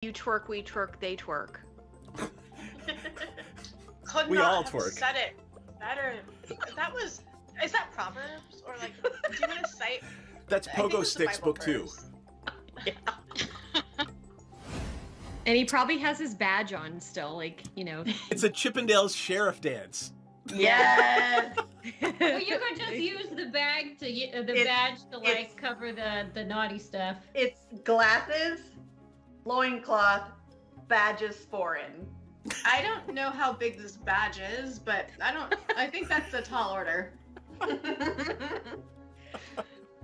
You twerk, we twerk, they twerk. Could We not all have twerk. said it better. Is that Proverbs? Or like, do you want to cite? That's I think Pogo it's the Sticks Bible book 2. verse. And he probably has his badge on still, like, you know. It's a Chippendales sheriff dance. Yes. Well, you could just use the bag to badge to like cover the naughty stuff. It's glasses, loincloth, badges foreign. I don't know how big this badge is, but I think that's a tall order.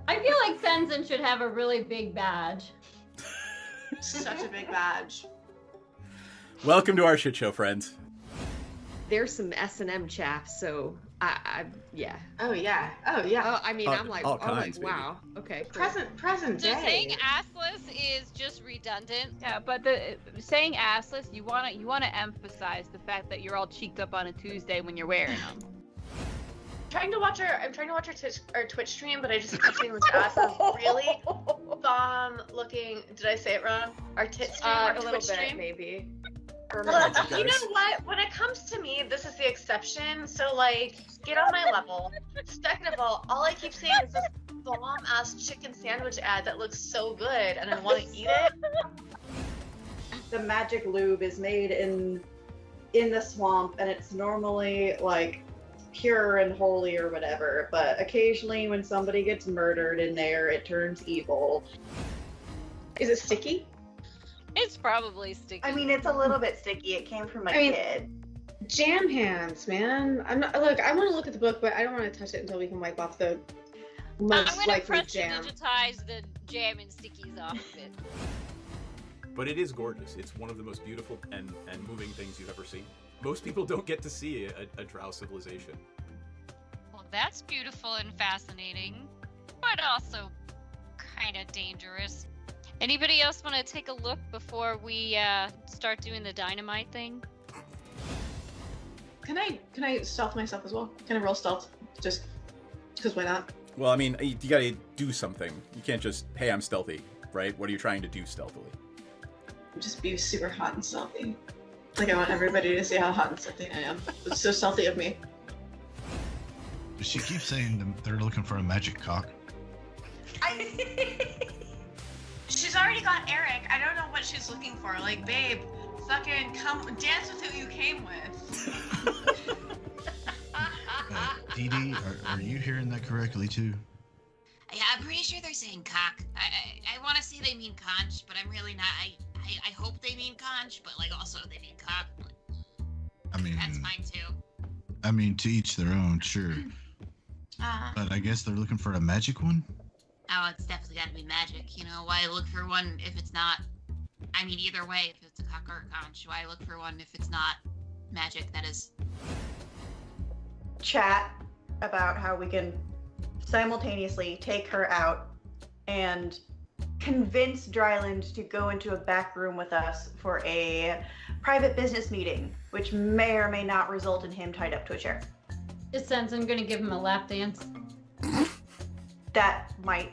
I feel like Tenzin should have a really big badge. Such a big badge. Welcome to our shit show, friends. There's some S&M chaff, so yeah. Oh yeah. Oh yeah. Oh, I mean, I'm like, all kinds, wow. Okay. Cool. Present So day. saying assless is just redundant. Yeah, but saying assless, you wanna emphasize the fact that you're all cheeked up on a Tuesday when you're wearing them. I'm trying to watch our Twitch stream, but I just keep seeing this ass is really bomb looking. Did I say it wrong? Our tit stream, our A little Twitch bit, stream. maybe. Well, you know what? When it comes to me, this is the exception. So, like, get on my level. Second of all I keep seeing is this bomb-ass chicken sandwich ad that looks so good, and I want to eat it. The magic lube is made in the swamp, and it's normally like pure and holy or whatever. But occasionally, when somebody gets murdered in there, it turns evil. Is it sticky? It's probably sticky. I mean, it's a little bit sticky. It came from a kid. Jam hands, man. I'm not. Look, I want to look at the book, but I don't want to touch it until we can wipe off the most I'm gonna likely press jam. digitize the jam and stickies off of it. But it is gorgeous. It's one of the most beautiful and moving things you've ever seen. Most people don't get to see a drow civilization. Well, that's beautiful and fascinating, but also kind of dangerous. Anybody else want to take a look before we start doing the dynamite thing? Can I stealth myself as well? Can I roll stealth? Just because why not? Well, I mean, you gotta do something. You can't just, hey, I'm stealthy, right? What are you trying to do stealthily? Just be super hot and stealthy. Like I want everybody to see how hot and stealthy I am. It's so stealthy of me. She keeps saying they're looking for a magic cock. She's already got Eric. I don't know what she's looking for. Like, babe, fucking come dance with who you came with. Dee Dee, are you hearing that correctly too? Yeah, I'm pretty sure they're saying cock. I want to say they mean conch, but I'm really not. I hope they mean conch, but like also they mean cock. I mean, that's fine too. I mean, to each their own, sure. But I guess they're looking for a magic one? Oh, it's definitely got to be magic. You know, why look for one if it's not? I mean, either way, if it's a cock or a conch, why look for one if it's not magic? That is. Chat about how we can simultaneously take her out and convince Dryland to go into a back room with us for a private business meeting, which may or may not result in him tied up to a chair. It sounds I'm gonna give him a lap dance. That might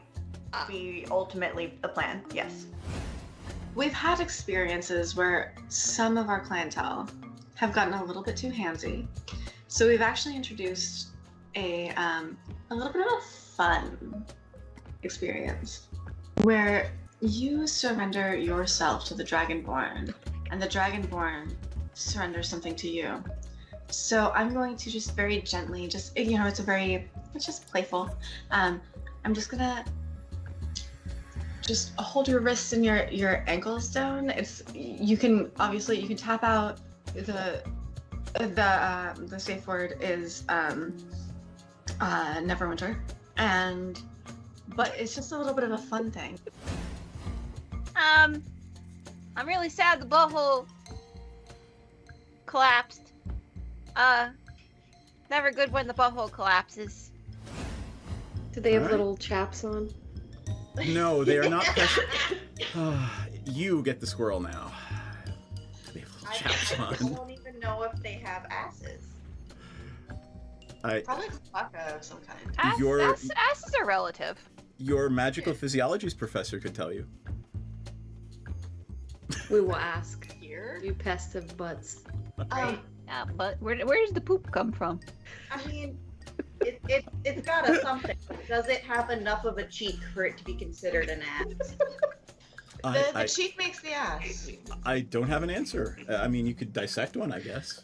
be ultimately the plan, yes. We've had experiences where some of our clientele have gotten a little bit too handsy. So we've actually introduced a little bit of a fun experience where you surrender yourself to the Dragonborn and the Dragonborn surrenders something to you. So I'm going to just very gently, it's just playful. I'm just gonna just hold your wrists and your ankles down. You can tap out the safe word is Neverwinter, but it's just a little bit of a fun thing. I'm really sad the butthole collapsed. Never good when the butthole collapses. Do they have Alright. little chaps on? No, they are not precious. You get the squirrel now. They have little chaps I on. don't even know if they have asses. Probably Klaka of some kind. Asses are relative. Your magical physiologies professor could tell you. We will ask. Here? You pests of butts. Yeah, but where does the poop come from? I mean, it's got a something. Does it have enough of a cheek for it to be considered an ass? The cheek makes the ass. I don't have an answer. I mean, you could dissect one, I guess.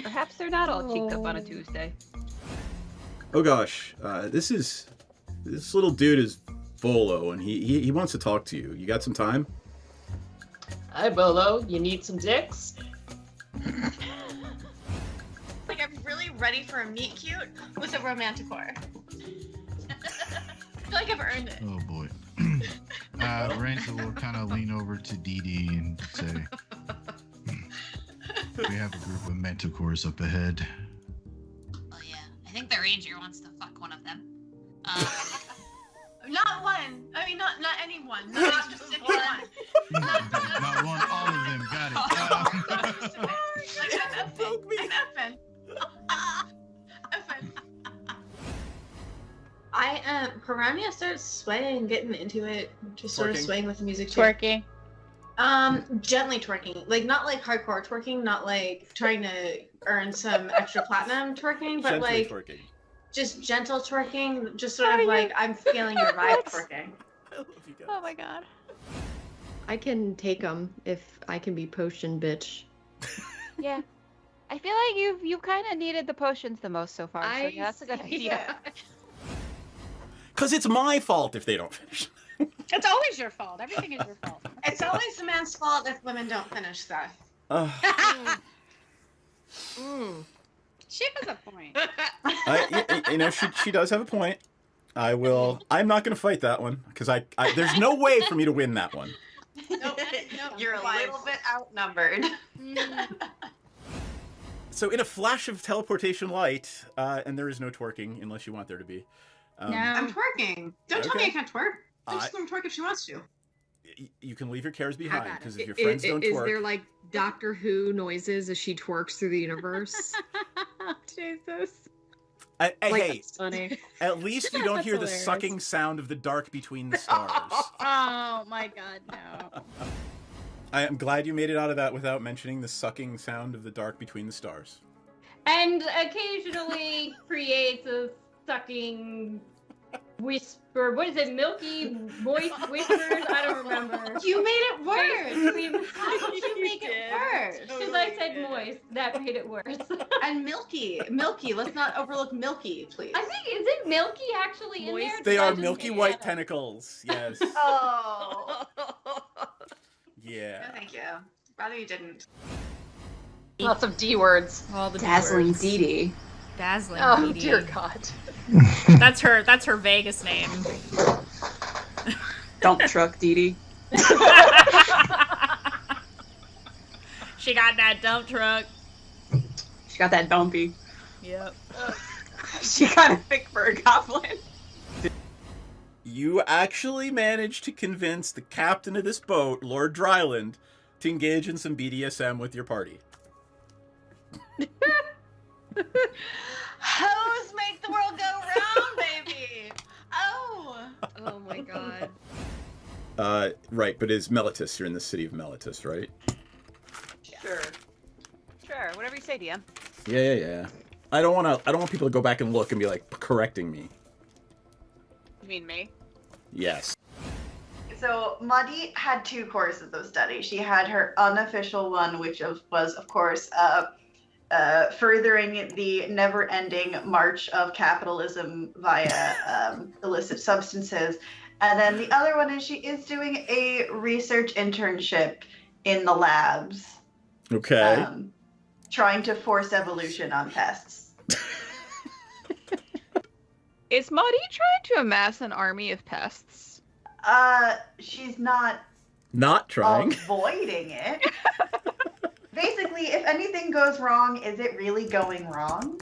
Perhaps they're not all cheeked up on a Tuesday. Oh gosh, this little dude is Volo, and he wants to talk to you. You got some time? Hi, Bolo. You need some dicks? Like, I'm really ready for a meet cute with a romanticore. I feel like I've earned it. Oh boy. Ranta will kind of lean over to Dee Dee and say, we have a group of manticores up ahead. Oh yeah, I think the ranger wants to fuck one of them. Not one. I mean, not anyone. Not specific one. Not one, all of them. Got it. I'm effing. Piranha starts swaying, getting into it, just sort of Twerking? swaying with the music too. Twerking. Gently twerking, like not like hardcore twerking, not like trying to earn some extra platinum twerking, but Gently like twerking. just gentle twerking, just sort of like I'm feeling your vibe twerking. I love you guys. Oh my god. I can take them if I can be potion bitch. Yeah. I feel like you've kind of needed the potions the most so far. So yeah, that's a good idea. Cause it's my fault if they don't finish. It's always your fault. Everything is your fault. It's always the man's fault if women don't finish stuff. She has a point. You know, she does have a point. I'm not gonna fight that one because I there's no way for me to win that one. Nope. You're a little bit outnumbered. So in a flash of teleportation light, and there is no twerking unless you want there to be. No. I'm twerking. Don't tell me I can't twerk. I'm I- just gonna twerk if she wants to. You can leave your cares behind because if your I- friends don't is twerk, there like Doctor Who noises as she twerks through the universe? Jesus. Hey, That's funny. at least you don't That's hear the hilarious. sucking sound of the dark between the stars. Oh my god, no. I am glad you made it out of that without mentioning the sucking sound of the dark between the stars. And occasionally creates a sucking whisper. What is it? Milky moist whispers? I don't remember. You made it worse. How did you make it worse? Because I said moist. That made it worse. And milky. Let's not overlook milky, please. I think, is it milky actually in there? They Did I are just milky make white that up? tentacles. Yes. Oh. Yeah. No, thank you. Rather you didn't. Lots of D words. All the Dazzling D-words. Dee Dee. Dazzling Oh Dee Dee. dear God. That's her Vegas name. Dump truck Dee Dee. She got that dump truck. She got that dumpy. Yep. She kind of thick for a goblin. You actually managed to convince the captain of this boat, Lord Dryland, to engage in some BDSM with your party. Hoes make the world go round, baby. Oh. Oh my god. Right, but is Melitus? You're in the city of Melitus, right? Sure. Sure, whatever you say, DM. Yeah. I don't want people to go back and look and be like correcting me. You mean me? Yes. So Muddy had 2 courses of study. She had her unofficial one, which was, of course, furthering the never-ending march of capitalism via illicit substances. And then the other one is she is doing a research internship in the labs. Okay. Trying to force evolution on pests. Is Maudie trying to amass an army of pests? She's not trying. avoiding it. Basically, if anything goes wrong, is it really going wrong?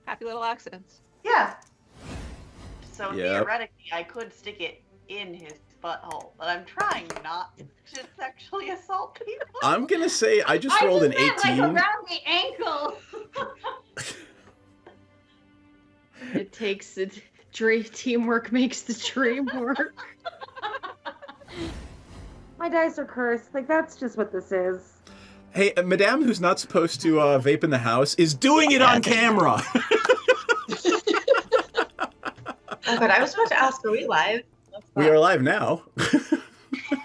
Happy little accidents. Yeah. So Yep. theoretically, I could stick it in his butthole, but I'm trying not to sexually assault people. I'm gonna say I just rolled an 18. Like around the ankle. It takes it. Teamwork makes the dream work. my dice are cursed. Like, that's just what this is. Hey, Madame, who's not supposed to vape in the house, is doing it on camera. Oh, but I was about to ask, are we live? We are live now.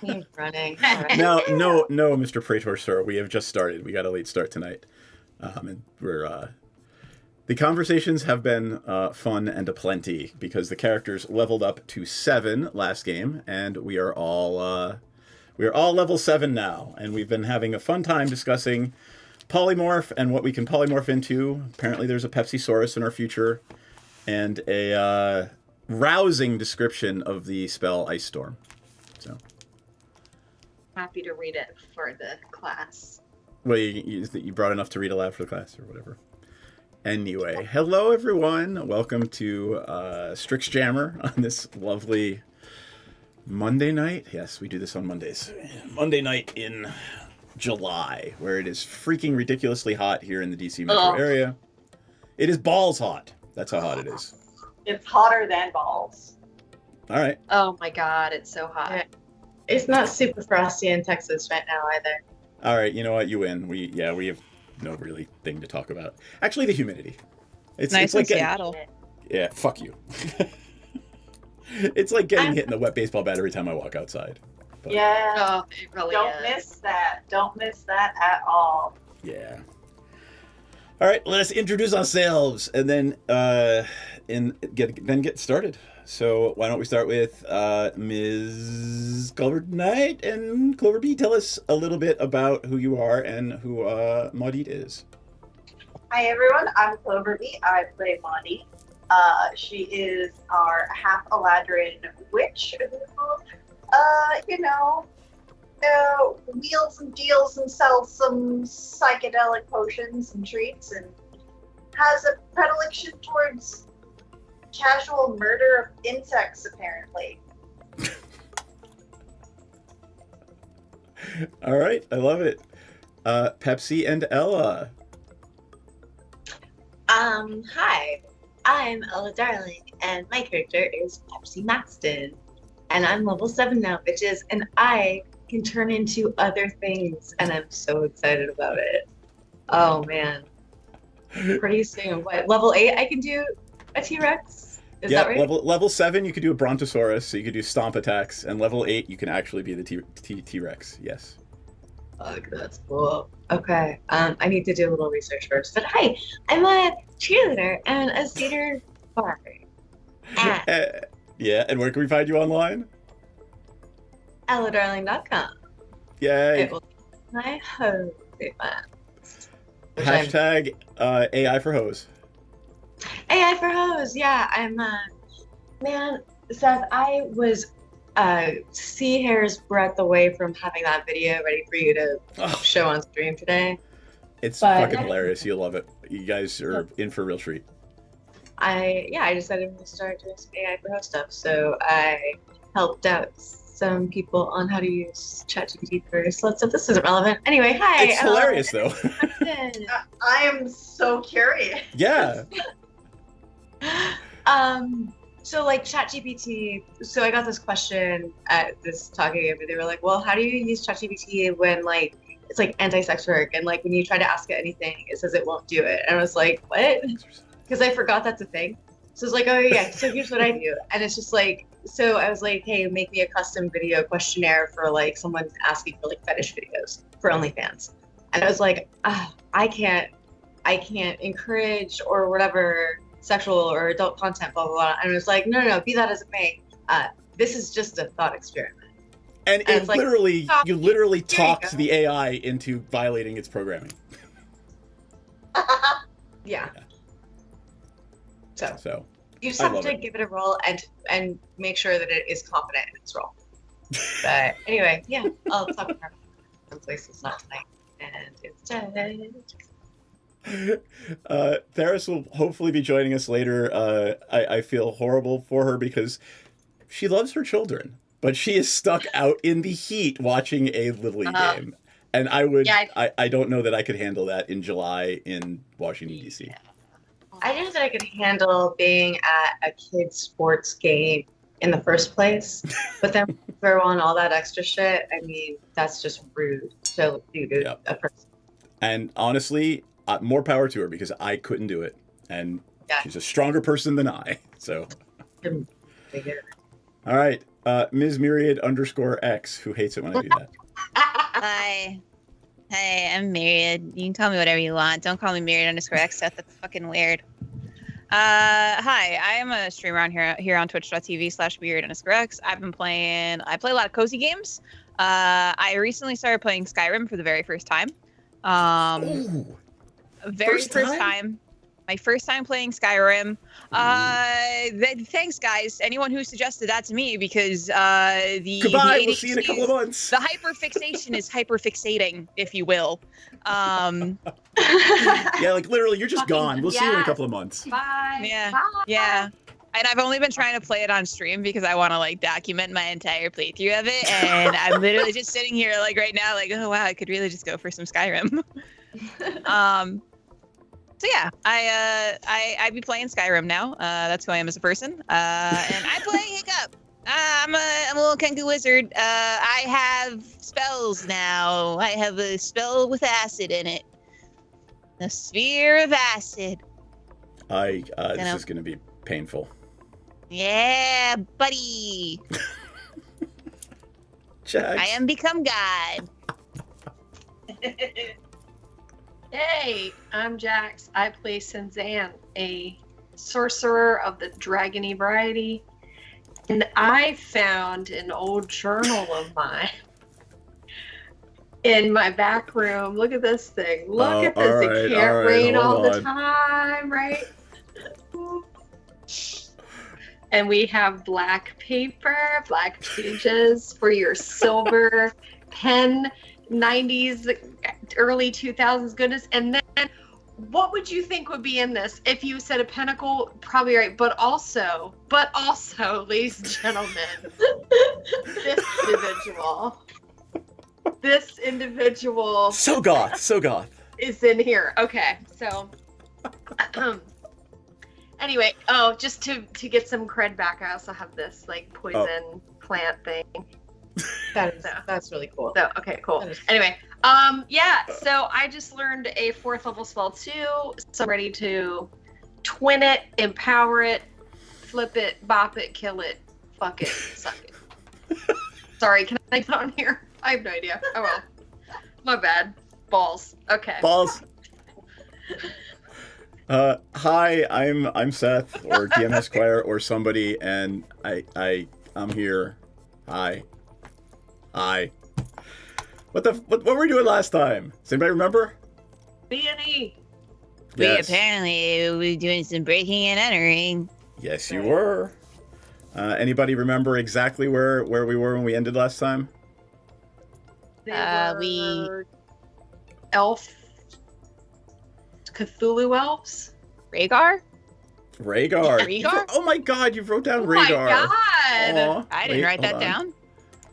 Keep running. No, Mr. Praetor, sir. We have just started. We got a late start tonight. And we're... The conversations have been fun and aplenty because the characters leveled up to 7 last game, and we are all level 7 now, and we've been having a fun time discussing polymorph and what we can polymorph into. Apparently, there's a Pepsi-saurus in our future, and a rousing description of the spell Ice Storm. So Happy to read it for the class. well, you brought enough to read aloud for the class or whatever. Anyway, hello everyone. Welcome to Strixjammer on this lovely Monday night. Yes, we do this on Mondays. Monday night in July, where it is freaking ridiculously hot here in the DC metro area. It is balls hot. That's how hot it is. It's hotter than balls. All right. Oh my god, it's so hot. Yeah. It's not super frosty in Texas right now either. All right, you know what? You win. We have no really thing to talk about. Actually, the humidity. It's nice like in Seattle. Yeah, fuck you. It's like getting hit in the wet baseball bat every time I walk outside. But, Yeah. Oh, it really Don't miss that. Don't miss that at all. yeah. All right, let us introduce ourselves and then get started. So why don't we start with Ms. Clover Knight and Clover B. Tell us a little bit about who you are and who Maudit is. Hi everyone, I'm Clover B. I play Monty. She is our half Eladrin witch who, wheels and deals and sells some psychedelic potions and treats and has a predilection towards casual murder of insects, apparently. All right, I love it. Pepsi and Ella. Hi. I'm Ella Darling, and my character is Pepsi Maxton. And I'm level 7 now, bitches, and I can turn into other things, and I'm so excited about it. Oh, man. Pretty soon. What, level 8, I can do a T-Rex? Is that right? Level 7, you could do a Brontosaurus, so you could do stomp attacks, and level 8, you can actually be the T-Rex, yes. Fuck, that's cool. Okay, I need to do a little research first. But hi, I'm a cheerleader and a cedar bar. Yeah, and where can we find you online? EllaDarling.com. Yay. It will be my hose. Hashtag AI for hose. AI for hose, yeah. I'm, man, Seth, I was sea hair's breadth away from having that video ready for you to show on stream today. It's fucking hilarious. You'll love it. You guys are in for a real treat. I decided to start doing some AI for host stuff, so I helped out some people on how to use ChatGPT for slow stuff. This isn't relevant. Anyway, hi. It's hilarious, though. I am so curious. Yeah. So like ChatGPT, so I got this question at this talking game, they were like, well, how do you use ChatGPT when like it's like anti-sex work and like when you try to ask it anything, it says it won't do it. And I was like, what? Because I forgot that's a thing. So it's like, oh yeah, so here's what I do. And it's just like, so I was like, hey, make me a custom video questionnaire for like someone asking for like fetish videos for OnlyFans. And I was like, I can't encourage or whatever sexual or adult content, blah, blah, blah. And it was like, no, be that as it may. This is just a thought experiment. And it literally, like, you literally talked the AI into violating its programming. Yeah. So you just have to give it a roll and make sure that it is confident in its role. But anyway, yeah, I'll talk about some places not tonight. And it's dead. Theris will hopefully be joining us later. I feel horrible for her because she loves her children, but she is stuck out in the heat watching a Little League game. And I don't know that I could handle that in July in Washington, D.C. I don't know that I could handle being at a kid's sports game in the first place. But then throw on all that extra shit. I mean, that's just rude to do to a person. And honestly, more power to her because I couldn't do it, and she's a stronger person than I. So, all right, Ms. Myriad _X, who hates it when I do that. Hi. Hey, I'm Myriad. You can call me whatever you want. Don't call me Myriad _X. That's fucking weird. Hi, I am a streamer on here on twitch.tv/Myriad _X. I play a lot of cozy games. I recently started playing Skyrim for the very first time. First time. My first time playing Skyrim. Thanks, guys. Anyone who suggested that to me, because Goodbye. We'll see you in a couple of months. The hyperfixation is hyperfixating, if you will. Yeah, like literally, you're just gone. We'll see you in a couple of months. Bye. Yeah. And I've only been trying to play it on stream because I want to like document my entire playthrough of it. And I'm literally just sitting here like right now, like, oh wow, I could really just go for some Skyrim. So yeah, I be playing Skyrim now. That's who I am as a person. And I play Hiccup. I'm a little Kenku wizard. I have spells now. I have a spell with acid in it. A sphere of acid. This is gonna be painful. Yeah, buddy. Jax. I am become God. Hey, I'm Jax. I play Senzan, a sorcerer of the dragony variety. And I found an old journal of mine in my back room. Look at this thing. Look at this. It can't rain all the time, right? And we have black paper, black pages for your silver pen, 90s, early 2000s goodness. And then what would you think would be in this? If you said a pentacle, probably right. But also, ladies and gentlemen, this individual. So goth. Is in here. Okay, so. Anyway, just to get some cred back, I also have this like poison plant thing. That's really cool. So okay, cool. Anyway, so I just learned a 4th level spell too. So I'm ready to twin it, empower it, flip it, bop it, kill it, fuck it, suck it. Sorry, can I put on here? I have no idea. Oh well. My bad. Balls. Okay. Balls. Hi, I'm Seth or DM Esq or somebody, and I'm here. Hi. What were we doing last time? Does anybody remember? B&E. Yes. We were doing some breaking and entering. Yes, you were. Anybody remember exactly where we were when we ended last time? We elf Cthulhu elves. Rhaegar? Rhaegar? Oh my god, you wrote down Rhaegar. Oh my god! Aw, I didn't write that down.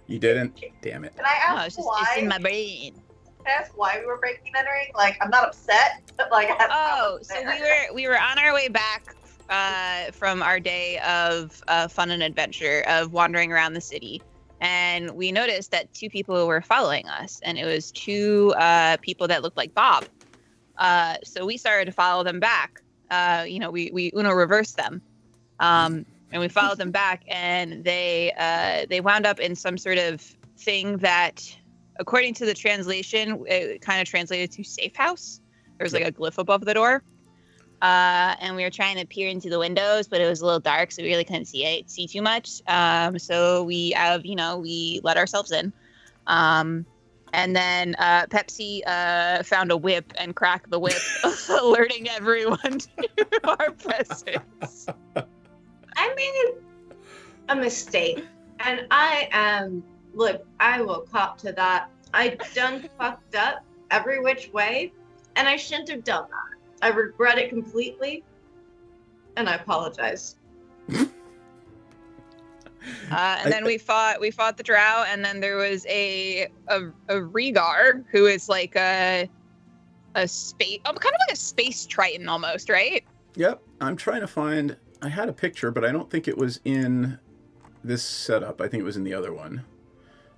You didn't? Damn it. Can I ask it's why? just in my brain. Can I ask why we were breaking and entering? Like, I'm not upset, but like, so we were on our way back from our day of fun and adventure of wandering around the city, and we noticed that 2 people were following us, and it was 2 people that looked like Bob. So we started to follow them back. We Uno reversed them, and we followed them back, and they wound up in some sort of thing that, according to the translation, it kind of translated to safe house. There was like a glyph above the door, and we were trying to peer into the windows, but it was a little dark, so we really couldn't see too much. So we let ourselves in. And then Pepsi found a whip and cracked the whip, alerting everyone to our presence. I made a mistake, and I will cop to that. I done fucked up every which way, and I shouldn't have done that. I regret it completely, and I apologize. And then we fought the drow, and then there was a Rhaegar who is like a space, kind of like a space triton almost, right? Yep. I'm trying to find. I had a picture, but I don't think it was in this setup. I think it was in the other one.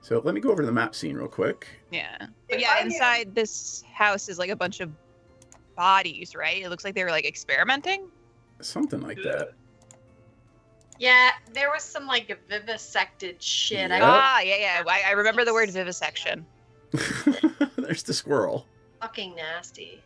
So let me go over to the map scene real quick. Yeah. But yeah, inside this house is like a bunch of bodies, right? It looks like they were like experimenting. Something like that. Yeah, there was some like vivisected shit. Yep. Yeah. I remember the word vivisection. There's the squirrel. Fucking nasty.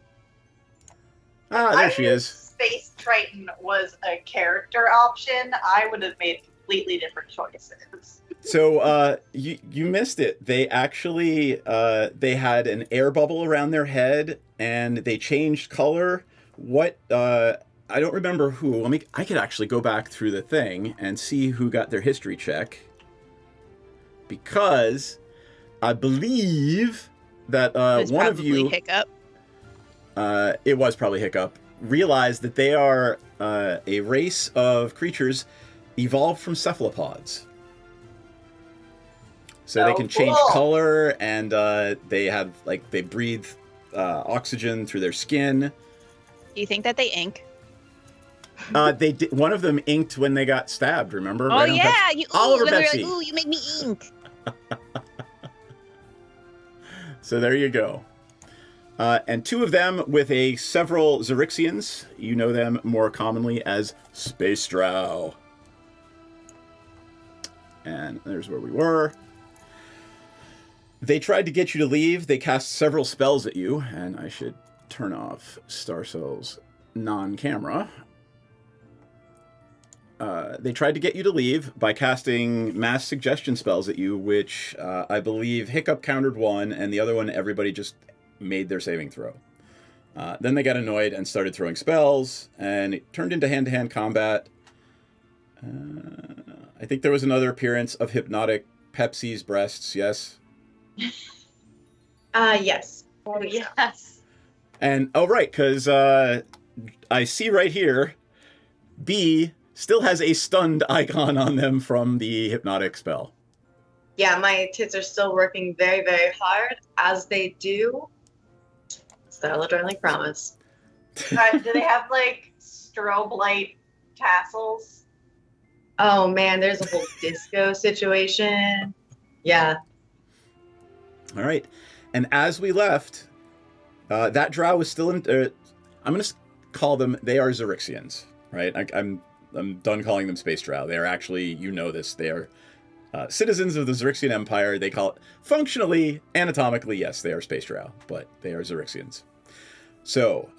Ah, there she is. Space Triton was a character option, I would have made completely different choices. So you missed it. They actually they had an air bubble around their head, and they changed color. What I don't remember who. I could actually go back through the thing and see who got their history check, because I believe that one of you, Hiccup. It was probably Hiccup, realized that they are a race of creatures evolved from cephalopods. So they can change color, and they have they breathe oxygen through their skin. Do you think that they ink? They did, one of them inked when they got stabbed. Remember? Oh right on yeah, Oliver when they're Betsy. like, ooh, you make me ink. So there you go. And two of them with several Xerixians. You know them more commonly as Space Drow. And there's where we were. They tried to get you to leave. They cast several spells at you. And I should turn off Starcell's non-camera. They tried to get you to leave by casting mass suggestion spells at you, which I believe Hiccup countered one, and the other one everybody just made their saving throw. Then they got annoyed and started throwing spells, and it turned into hand-to-hand combat. I think there was another appearance of hypnotic Pepsi's breasts, yes? Yes. Oh, yes. And, oh right, because I see right here, B still has a stunned icon on them from the hypnotic spell. Yeah, my tits are still working very, very hard, as they do. Stella Darling promise. Do they have strobe light tassels? Oh man, there's a whole disco situation. Yeah. All right. And as we left, that drow was still in... I'm going to call them... They are Xerixians, right? I'm done calling them Space Drow. They are actually... You know this. They are citizens of the Xerixian Empire. They call it... Functionally, anatomically, yes, they are Space Drow. But they are Xerixians. So,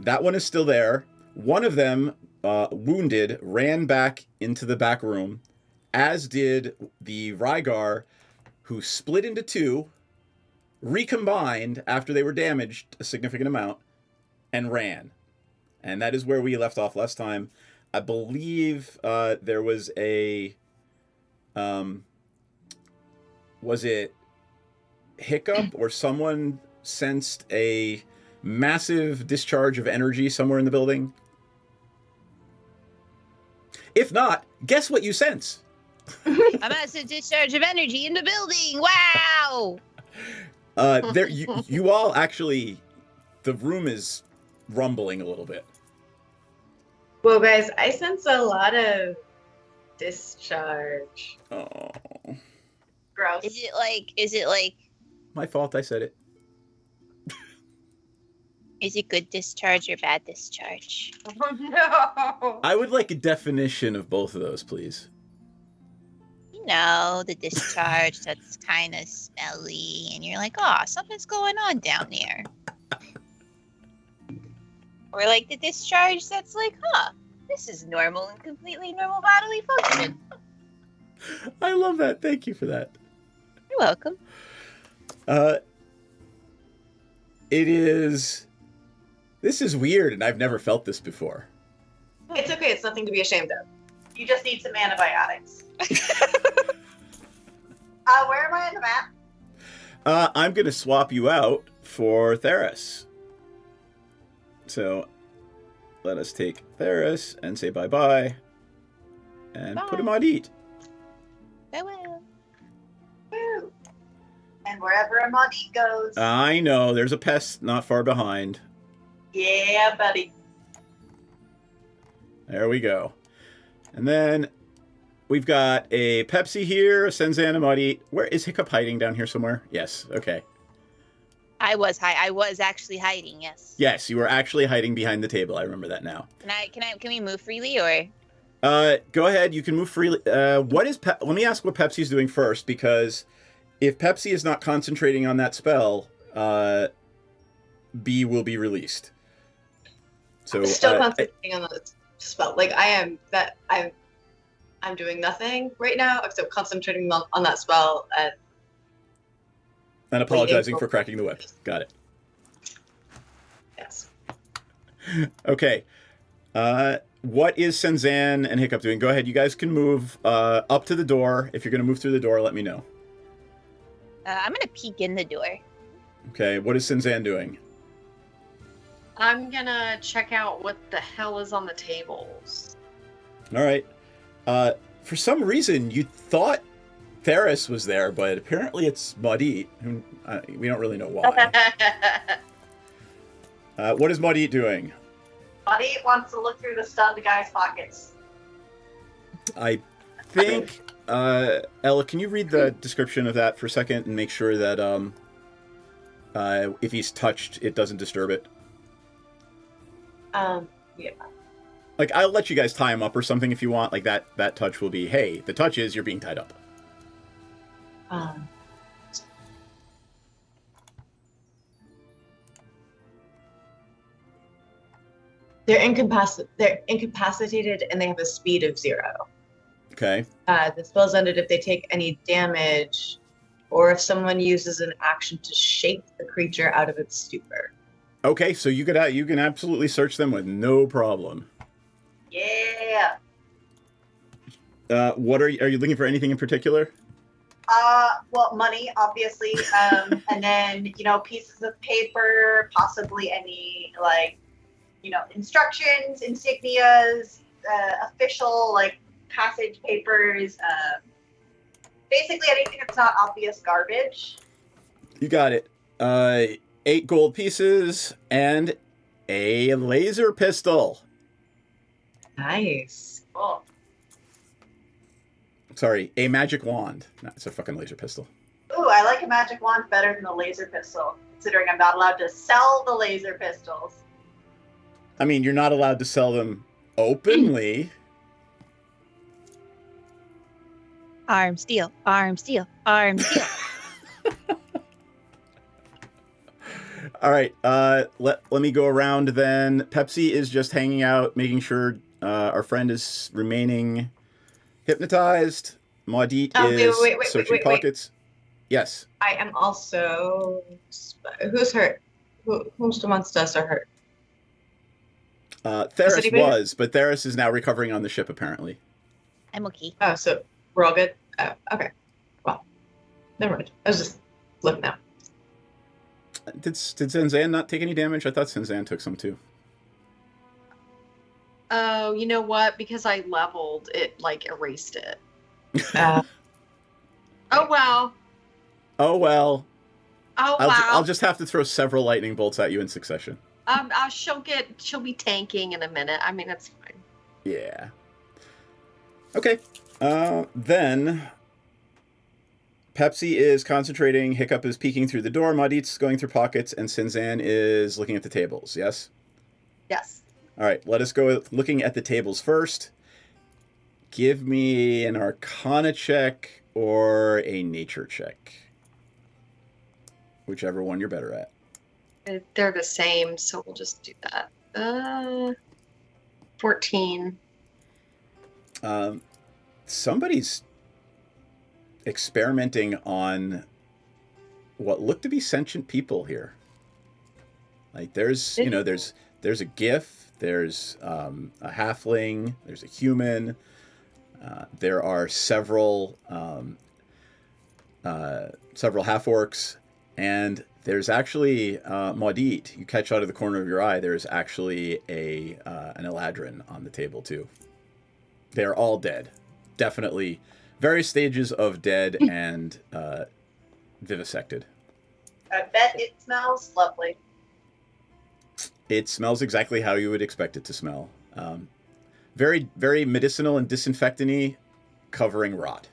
that one is still there. One of them, wounded, ran back into the back room, as did the Rygar, who split into two, recombined after they were damaged a significant amount, and ran. And that is where we left off last time. I believe there was a... was it Hiccup or someone sensed a massive discharge of energy somewhere in the building? If not, guess what you sense? A massive discharge of energy in the building. Wow! There, you all actually, the room is rumbling a little bit. Well, guys, I sense a lot of discharge. Oh. Gross. Is it like... My fault, I said it. Is it good discharge or bad discharge? Oh no! I would like a definition of both of those, please. You know, the discharge that's kind of smelly, and you're like, oh, something's going on down there. Or like the discharge that's like, this is normal and completely normal bodily function. I love that. Thank you for that. You're welcome. It is... This is weird, and I've never felt this before. It's okay. It's nothing to be ashamed of. You just need some antibiotics. Where am I on the map? I'm going to swap you out for Theris. So, let us take Theris and say bye-bye. And put him on eat. Farewell. Woo. And wherever Amadi goes. I know, there's a pest not far behind. Yeah, buddy. There we go. And then we've got a Pepsi here, a Senzan, a Muddy. Where is Hiccup hiding down here somewhere? Yes. Okay. I was actually hiding. Yes. Yes, you were actually hiding behind the table. I remember that now. Can we move freely or? Go ahead. You can move freely. Let me ask what Pepsi's doing first, because if Pepsi is not concentrating on that spell, B will be released. So I'm still concentrating on the spell. Like I'm doing nothing right now except concentrating on that spell and apologizing for cracking the whip. Got it. Yes. Okay. What is Senzan and Hiccup doing? Go ahead. You guys can move up to the door. If you're going to move through the door, let me know. I'm going to peek in the door. Okay. What is Senzan doing? I'm gonna check out what the hell is on the tables. All right. For some reason, you thought Theris was there, but apparently it's Muddy. We don't really know why. What is Muddy doing? Buddy wants to look through the stunned guy's pockets. I think, Ella, can you read the description of that for a second and make sure that if he's touched, it doesn't disturb it? Yeah. Like, I'll let you guys tie him up or something if you want. Like, that touch will be, hey, the touch is you're being tied up. They're incapacitated and they have a speed of 0. Okay. The spell's ended if they take any damage or if someone uses an action to shake the creature out of its stupor. Okay, so you can absolutely search them with no problem. Yeah. What are you looking for? Anything in particular? Well, money, obviously, and then pieces of paper, possibly any instructions, insignias, official passage papers, basically anything that's not obvious garbage. You got it. 8 gold pieces and a laser pistol. Nice. Cool. Sorry, a magic wand. No, it's a fucking laser pistol. Ooh, I like a magic wand better than the laser pistol, considering I'm not allowed to sell the laser pistols. I mean, you're not allowed to sell them openly. Arm steel, arm steel, arm steel. All right, let me go around then. Pepsi is just hanging out, making sure our friend is remaining hypnotized. Maudit is searching pockets. Yes. I am also... Who's hurt? Whom's amongst us are hurt? Theris was, but Theris is now recovering on the ship, apparently. I'm okay. Oh, so we're all good? Oh, okay. Well, never mind. I was just looking out. Did Senzan not take any damage? I thought Senzan took some too. Oh, you know what? Because I leveled, it erased it. Oh well. Oh well. Oh wow. I'll just have to throw several lightning bolts at you in succession. She'll be tanking in a minute. I mean, it's fine. Yeah. Okay. Then Pepsi is concentrating, Hiccup is peeking through the door, Maudit's going through pockets, and Senzan is looking at the tables, yes? Yes. All right, let us go looking at the tables first. Give me an Arcana check or a Nature check. Whichever one you're better at. They're the same, so we'll just do that. 14. Somebody's experimenting on what look to be sentient people here. Like there's a GIF, there's a halfling, there's a human, there are several half-orcs, and there's actually Maudit. You catch out of the corner of your eye, there's actually an Eladrin on the table too. They're all dead. Definitely various stages of dead and vivisected. I bet it smells lovely. It smells exactly how you would expect it to smell. Very, very medicinal and disinfectant-y. covering rot.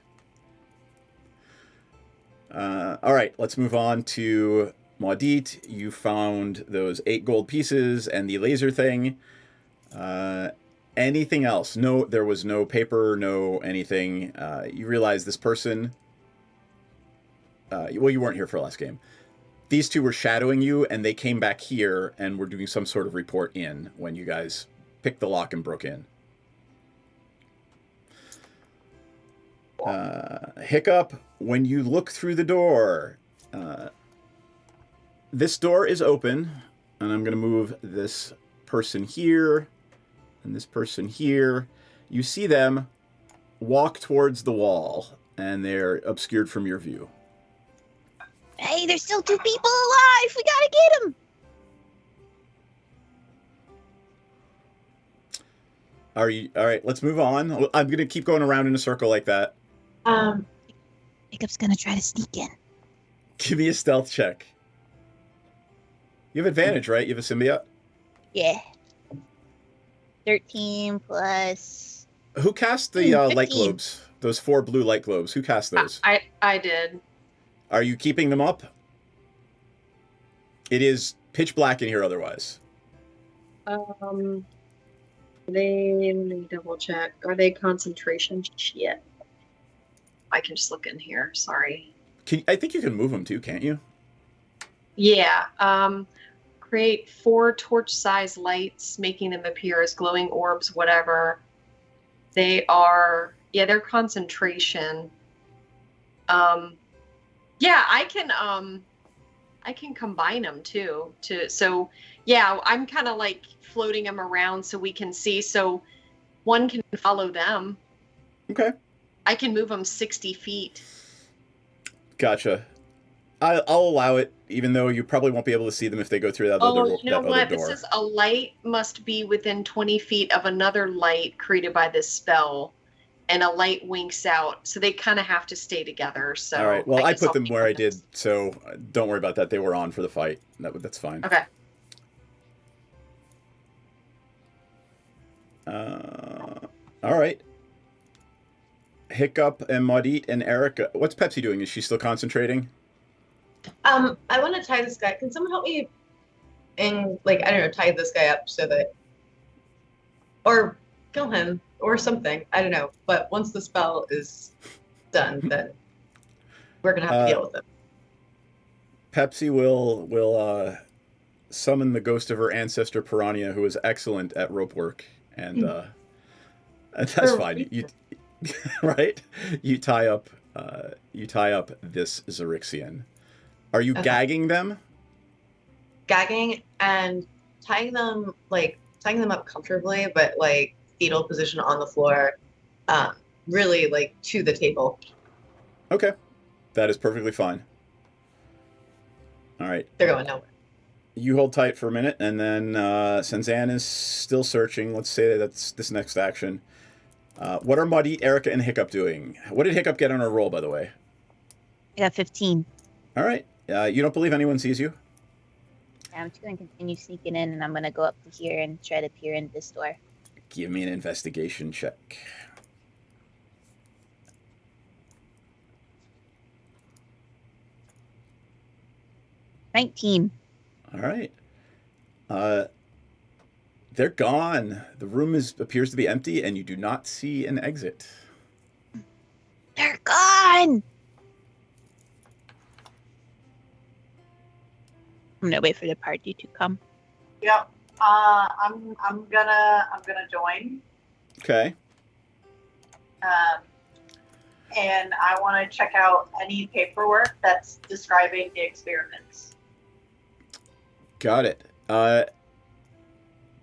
All right, let's move on to Maudit. You found those 8 gold pieces and the laser thing. Anything else? No, there was no paper, no anything. You realize this person... well, you weren't here for last game. These two were shadowing you, and they came back here and were doing some sort of report in when you guys picked the lock and broke in. Hiccup, when you look through the door, this door is open, and I'm going to move this person here and this person here. You see them walk towards the wall, and they're obscured from your view. Hey, there's still 2 people alive. We gotta get them. Are you all right? Let's move on. I'm going to keep going around in a circle like that. Hiccup's gonna try to sneak in. Give me a stealth check. You have advantage, right? You have a symbiote? Yeah. 13 plus... Who cast the light 15. globes? Those 4 blue light globes. Who cast those? I did. Are you keeping them up? It is pitch black in here otherwise. Let me double check. Are they concentration? Shit. I can just look in here. Sorry. I think you can move them too, can't you? Yeah. Create 4 torch-sized lights, making them appear as glowing orbs, whatever. They are... Yeah, they're concentration. Yeah, I can combine them too. So yeah, I'm kind of like floating them around so we can see. So one can follow them. Okay. I can move them 60 feet. Gotcha. I'll allow it, even though you probably won't be able to see them if they go through that other door. You know what? This is a light must be within 20 feet of another light created by this spell. And a light winks out, so they kind of have to stay together. So all right. Well, I put them where I did, so don't worry about that. They were on for the fight. That's fine. Okay. All right. Hiccup and Maudit and Erica. What's Pepsi doing? Is she still concentrating? I want to tie this guy. Can someone help me? And like I don't know, tie this guy up so that, or kill him. Or something. I don't know. But once the spell is done, then we're going to have to deal with it. Pepsi will summon the ghost of her ancestor Piranha, who is excellent at rope work. And that's fine. You right? You tie up this Xerixian. Are you gagging them? Gagging and tying them up comfortably, but like fetal position on the floor, really like to the table. Okay, that is perfectly fine. All right. They're going nowhere. You hold tight for a minute, and then since Anne is still searching, let's say that's this next action. What are Maudit, Erica, and Hiccup doing? What did Hiccup get on her roll, by the way? I got 15. All right. You don't believe anyone sees you? I'm just going to continue sneaking in, and I'm going to go up to here and try to peer in this door. Give me an investigation check. $19. All right. They're gone. The room appears to be empty, and you do not see an exit. They're gone. I'm gonna wait for the party to come. Yep. I'm gonna join. Okay. And I want to check out any paperwork that's describing the experiments. Got it.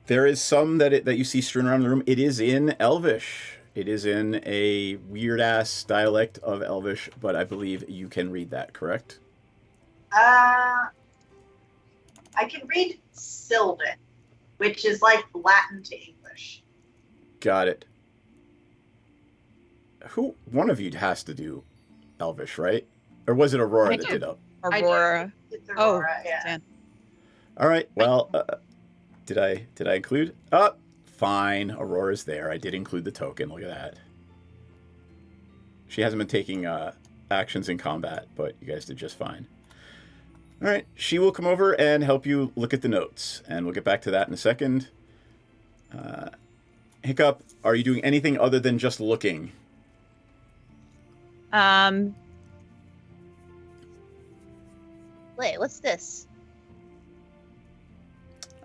There is some that you see strewn around the room. It is in Elvish. It is in a weird-ass dialect of Elvish, but I believe you can read that, correct? I can read Sylvan, which is like Latin to English. Got it. One of you has to do Elvish, right? Or was it Aurora that did it? Aurora. It's Aurora, yeah. All right. Well, did I include? Fine. Aurora's there. I did include the token. Look at that. She hasn't been taking actions in combat, but you guys did just fine. All right, she will come over and help you look at the notes, and we'll get back to that in a second. Hiccup, are you doing anything other than just looking? Wait, what's this?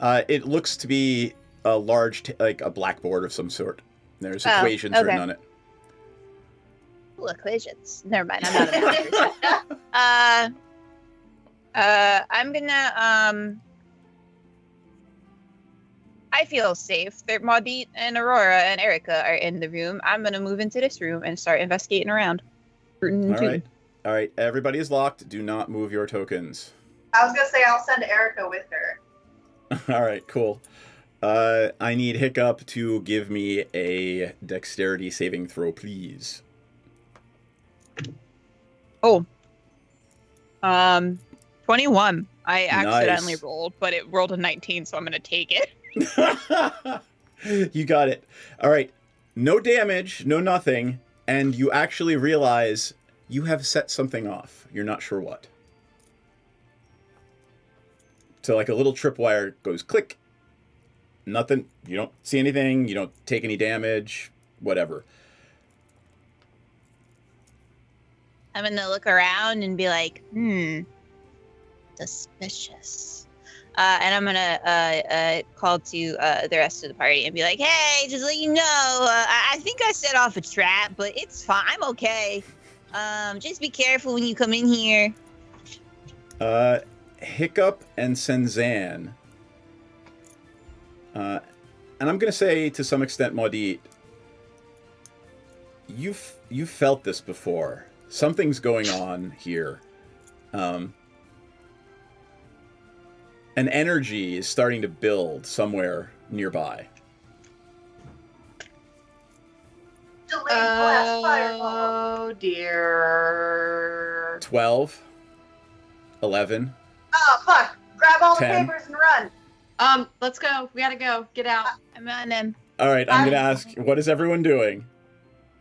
It looks to be a large, like a blackboard of some sort. There's equations written on it. Ooh, equations. Never mind, I'm not a math person. I'm gonna, I feel safe. Maudit and Aurora and Erica are in the room. I'm gonna move into this room and start investigating around. All right. Everybody is locked. Do not move your tokens. I was gonna say I'll send Erica with her. All right, cool. I need Hiccup to give me a dexterity saving throw, please. Oh. 21. I accidentally Nice. rolled, but it rolled a 19, so I'm gonna take it. You got it. All right. No damage, no nothing, and you actually realize you have set something off. You're not sure what. So like a little tripwire goes click. Nothing. You don't see anything. You don't take any damage. Whatever. I'm gonna look around and be like, suspicious. And I'm gonna call to the rest of the party and be like, hey, just let you know, I think I set off a trap, but it's fine. I'm okay. Just be careful when you come in here. Hiccup and Senzan. And I'm going to say, to some extent, Maudit, you've felt this before. Something's going on here. An energy is starting to build somewhere nearby. Oh, dear. 12. 11. Oh, fuck. Grab all 10. the papers and run. Let's go. We gotta go. Get out. I'm on them. All right, I'm going to ask, what is everyone doing?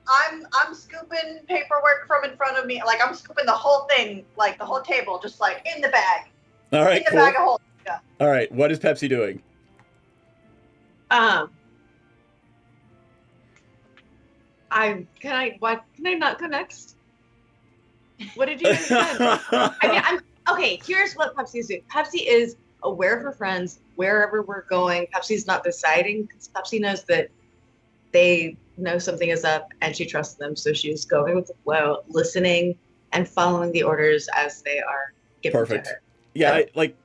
I'm scooping paperwork from in front of me. Like, I'm scooping the whole thing, like the whole table, just like in the bag. All right, in the cool. bag of whole stuff. All right, what is Pepsi doing? Can I not go next? What did you guys say? I mean, okay, here's what Pepsi is doing. Pepsi is aware of her friends, wherever we're going. Pepsi's not deciding, because Pepsi knows that they know something is up and she trusts them, so she's going with the flow, listening and following the orders as they are given Perfect. to her. Yeah,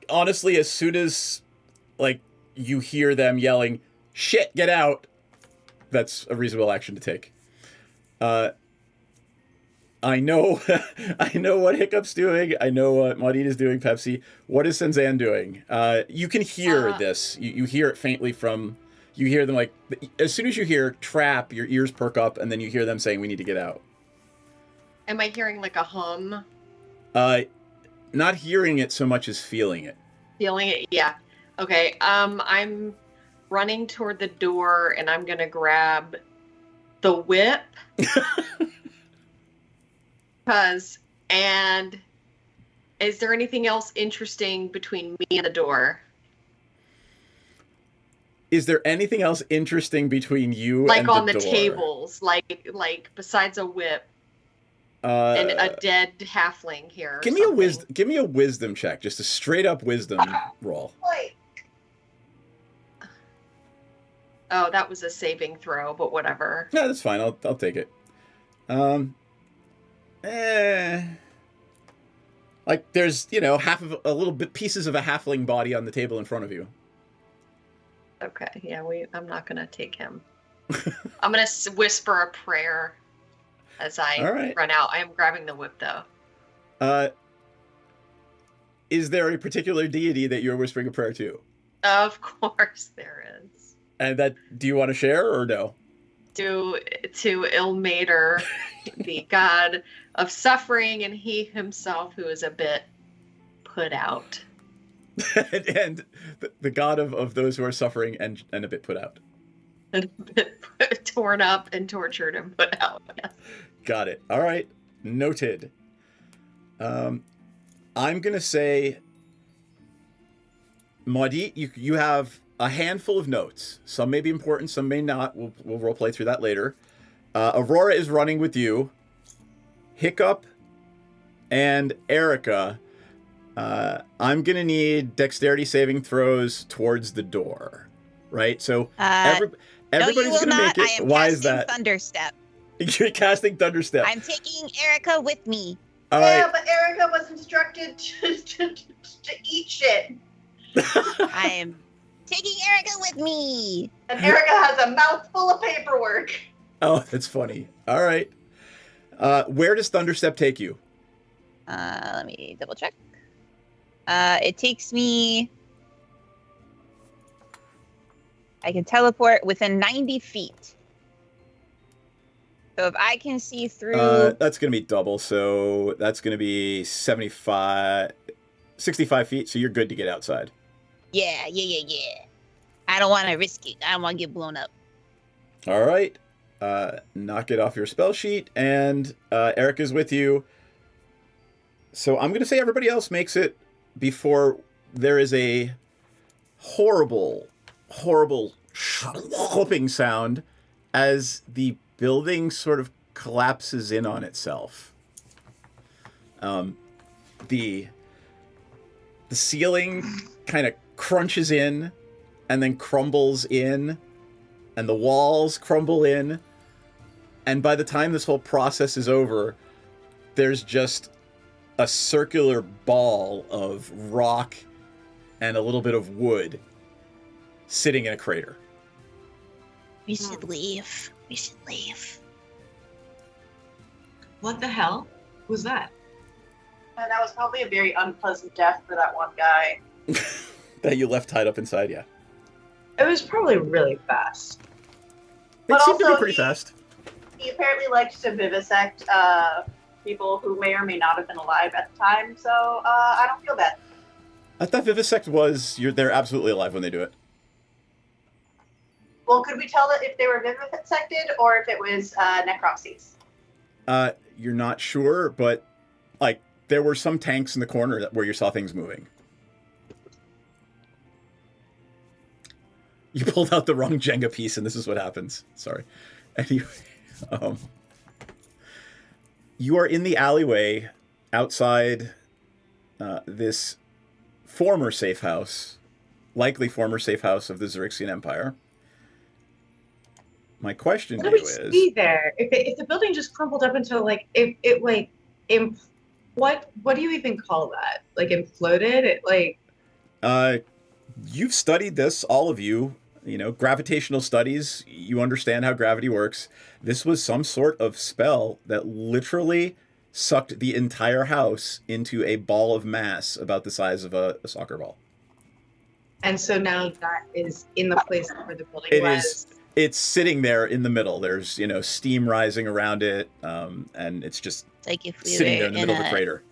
honestly, as soon as, you hear them yelling, shit, get out, that's a reasonable action to take. I know I know what Hiccup's doing. I know what Maudit is doing, Pepsi. What is Senzan doing? You can hear this. You hear it faintly from... You hear them, as soon as you hear trap, your ears perk up, and then you hear them saying, we need to get out. Am I hearing like a hum? Not hearing it so much as feeling it. Feeling it? Yeah. Okay. I'm running toward the door and I'm gonna grab the whip. And is there anything else interesting between me and the door? Is there anything else interesting between you and the door? Like on the tables, like besides a whip and a dead halfling here. Give me a wisdom check, just a straight up wisdom roll. Oh, that was a saving throw, but whatever. No, that's fine. I'll take it. There's half of a little bit pieces of a halfling body on the table in front of you. Okay, yeah, I'm not gonna take him. I'm gonna whisper a prayer as I run out. I am grabbing the whip though. Is there a particular deity that you're whispering a prayer to? Of course there is. And do you want to share or no? To Ilmater, the god of suffering, and he himself who is a bit put out. and the god of those who are suffering and a bit put out. torn up and tortured and put out. Got it. All right. Noted. I'm going to say, Maudit, you have a handful of notes. Some may be important, some may not. We'll roleplay through that later. Aurora is running with you. Hiccup and Erica, I'm going to need dexterity saving throws towards the door. Right? So everybody's going to make it. Why is that? Thunderstep. You're casting Thunderstep. I'm taking Erica with me. All Yeah, right. but Erica was instructed to eat shit. I am taking Erica with me. And Erica has a mouthful of paperwork. Oh, that's funny. All right. Where does Thunderstep take you? Let me double check. It takes me... I can teleport within 90 feet. So if I can see through... That's going to be double, so that's going to be 65 feet, so you're good to get outside. Yeah. I don't want to risk it. I don't want to get blown up. All right. Knock it off your spell sheet, and Erica's with you. So I'm going to say everybody else makes it before there is a horrible clipping sound as the building sort of collapses in on itself. The ceiling kind of crunches in and then crumbles in, and the walls crumble in, and by the time this whole process is over, there's just a circular ball of rock and a little bit of wood sitting in a crater. We should leave. What the hell was that? And that was probably a very unpleasant death for that one guy. That you left tied up inside, yeah. It was probably really fast. It But seemed to be also pretty fast. He apparently liked to vivisect people who may or may not have been alive at the time, so I don't feel bad. I thought Vivisect was they're absolutely alive when they do it. Well, could we tell that if they were vivisected or if it was necropsies? You're not sure, but like there were some tanks in the corner where you saw things moving. You pulled out the wrong Jenga piece, and this is what happens. Sorry. Anyway, you are in the alleyway outside this former safe house, likely former safe house of the Xerixian Empire. My question to What do you we is... see there? If the building just crumpled up into what do you even call that? Like imploded? It like... You've studied this, all of you. You know, gravitational studies. You understand how gravity works. This was some sort of spell that literally sucked the entire house into a ball of mass about the size of a soccer ball. And so now that is in the place where the building It was. is. It's sitting there in the middle. There's, steam rising around it, and it's just like if we sitting were there in the middle of the crater.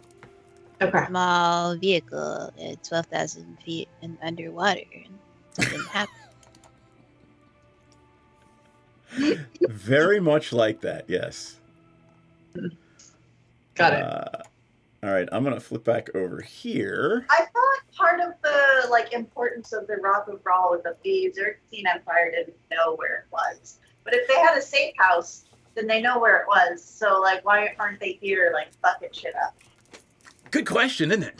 Okay. Small vehicle at 12,000 feet and underwater, and something happened. Very much like that, yes. Got it. All right, I'm gonna flip back over here. I thought part of the importance of the Rock of Brawl with the Xerxene Empire didn't know where it was. But if they had a safe house, then they know where it was. So why aren't they here fucking shit up? Good question, isn't it?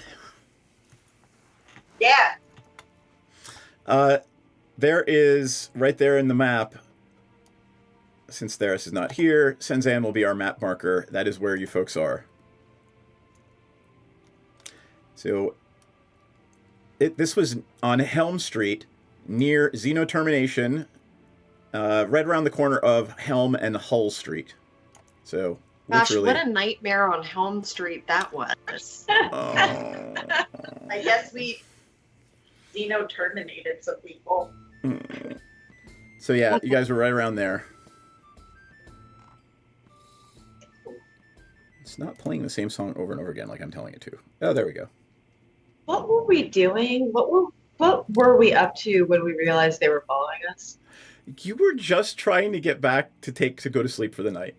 Yeah. There is right there in the map. Since Theris is not here, Senzan will be our map marker. That is where you folks are. So, this was on Helm Street, near Xeno Termination, right around the corner of Helm and Hull Street. So, Gosh, literally... what a nightmare on Helm Street that was. Oh. I guess we Xeno terminated some people. So yeah, you guys were right around there. It's not playing the same song over and over again like I'm telling it to. Oh, there we go. What were we doing? What were we up to when we realized they were following us? You were just trying to get back to go to sleep for the night.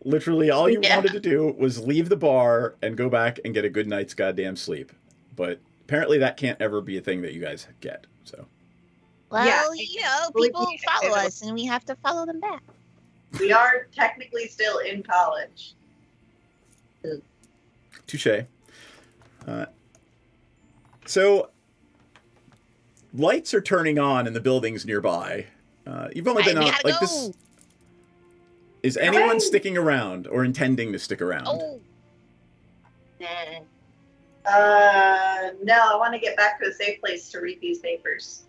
Literally, all you wanted to do was leave the bar and go back and get a good night's goddamn sleep. But apparently that can't ever be a thing that you guys get, so. Well, people follow us and we have to follow them back. We are technically still in college. Touche. So, lights are turning on in the buildings nearby. You've only been on like this. Is anyone sticking around or intending to stick around? Oh. No, I want to get back to a safe place to read these papers.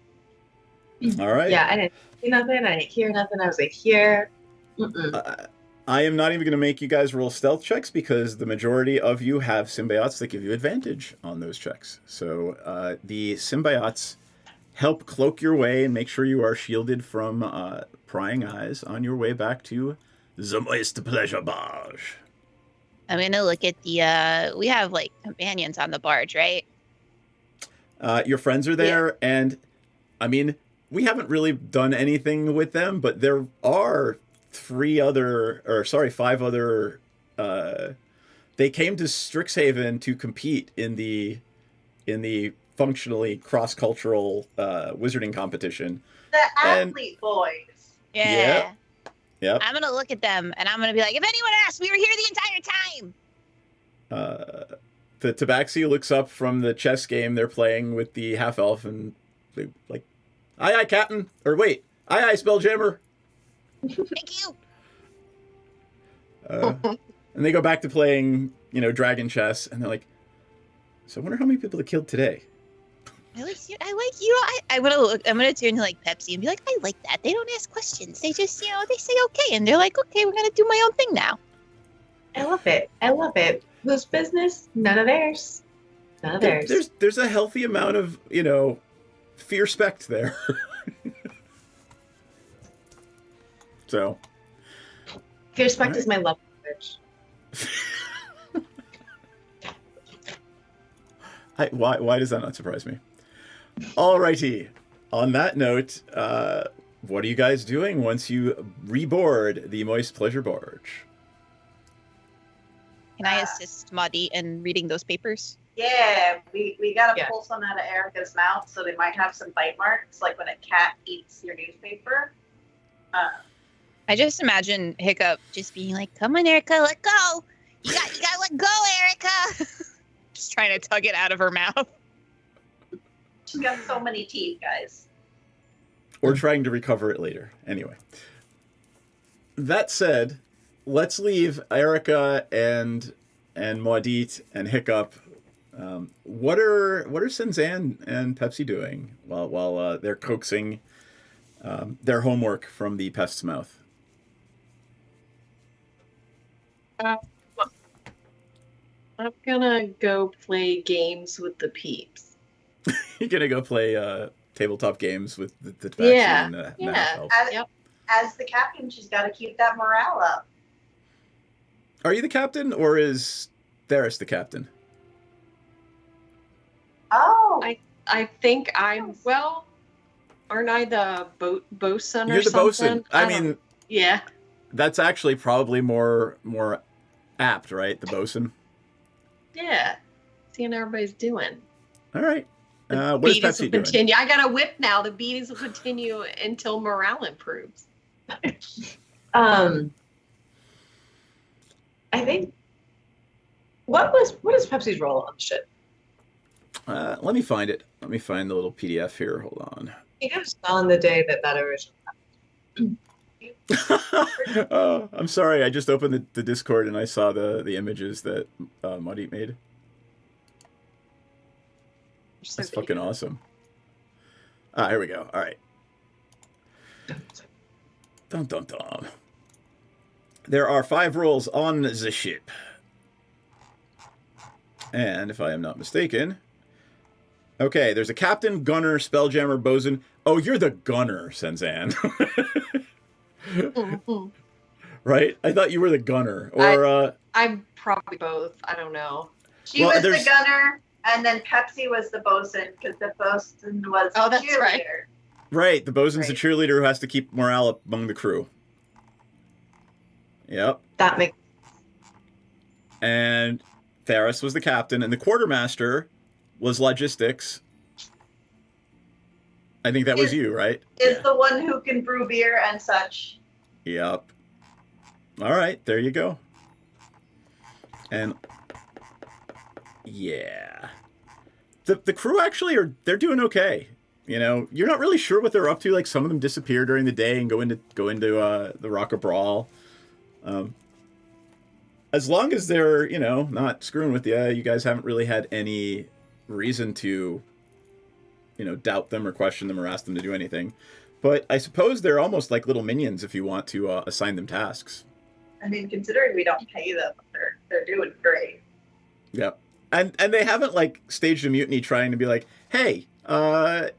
All right. Yeah, I didn't see nothing. I didn't hear nothing. I was like, here. I am not even going to make you guys roll stealth checks because the majority of you have symbiotes that give you advantage on those checks. So the symbiotes help cloak your way and make sure you are shielded from prying eyes on your way back to the Moist Pleasure Barge. I'm gonna look at the. We have like companions on the barge, right? Your friends are there, and I mean, we haven't really done anything with them, but there are five other. They came to Strixhaven to compete in the functionally cross-cultural wizarding competition. The athlete boys. Yeah. Yep. I'm gonna look at them and I'm gonna be like, if anyone asks, we were here the entire time. The Tabaxi looks up from the chess game they're playing with the half-elf and they like, aye, Captain. Or wait, aye, Spelljammer. Thank you. And they go back to playing, dragon chess, and they're like, so I wonder how many people they killed today. I'm gonna look. I'm gonna turn to like Pepsi and be like, I like that. They don't ask questions. They just, they say okay, and they're like, okay, we're gonna do my own thing now. I love it. Whose business? None of theirs. None of theirs. There's a healthy amount of, fear-spect there. So. Fear-spect is my love language. Why does that not surprise me? Alrighty. On that note, what are you guys doing once you reboard the Moist Pleasure Barge? Can I assist Maudie in reading those papers? Yeah, we gotta pull some out of Erica's mouth, so they might have some bite marks, like when a cat eats your newspaper. I just imagine Hiccup just being like, "Come on, Erica, let go. You gotta let go, Erica." Just trying to tug it out of her mouth. She's got so many teeth, guys. Or trying to recover it later. Anyway. That said, let's leave Erica and Maudit and Hiccup. What are Senzanne and Pepsi doing while they're coaxing their homework from the pest's mouth? I'm gonna go play games with the peeps. You're gonna go play tabletop games with the Tabaxi and the half-elf. As the captain, she's got to keep that morale up. Are you the captain, or is Theris the captain? Oh, I think I'm. Well, aren't I the bosun or You're the something? bosun. I mean, yeah. That's actually probably more apt, right? The bosun. Yeah. Seeing how everybody's doing. All right. What is Pepsi doing? Continue. I got a whip now. The beatings will continue until morale improves. I think. What is Pepsi's role on the ship? Let me find it. Let me find the little PDF here. Hold on. I think I was on the day that original. Oh, I'm sorry. I just opened the Discord and I saw the images that Maudit made. That's fucking awesome. Here we go. All right. Dun dun dun. There are 5 roles on the ship. And if I am not mistaken... Okay, there's a captain, gunner, spelljammer, bosun. Oh, you're the gunner, Senzanne. Right? I thought you were the gunner. Or I'm probably both. I don't know. She was the gunner, and then Pepsi was the bosun, because the bosun was the cheerleader. Right, the bosun's the cheerleader who has to keep morale up among the crew. Yep. That makes. And Theris was the captain, and the quartermaster was logistics. I think that was you, right? Is the one who can brew beer and such. Yep. All right, there you go. And yeah, the crew actually they're doing okay. You know, you're not really sure what they're up to. Like some of them disappear during the day and go into the Rock Brawl. As long as they're, you know, not screwing with you guys haven't really had any reason to, you know, doubt them or question them or ask them to do anything. But I suppose they're almost like little minions if you want to assign them tasks. I mean, considering we don't pay them, they're doing great. Yep. And they haven't like staged a mutiny trying to be like, hey,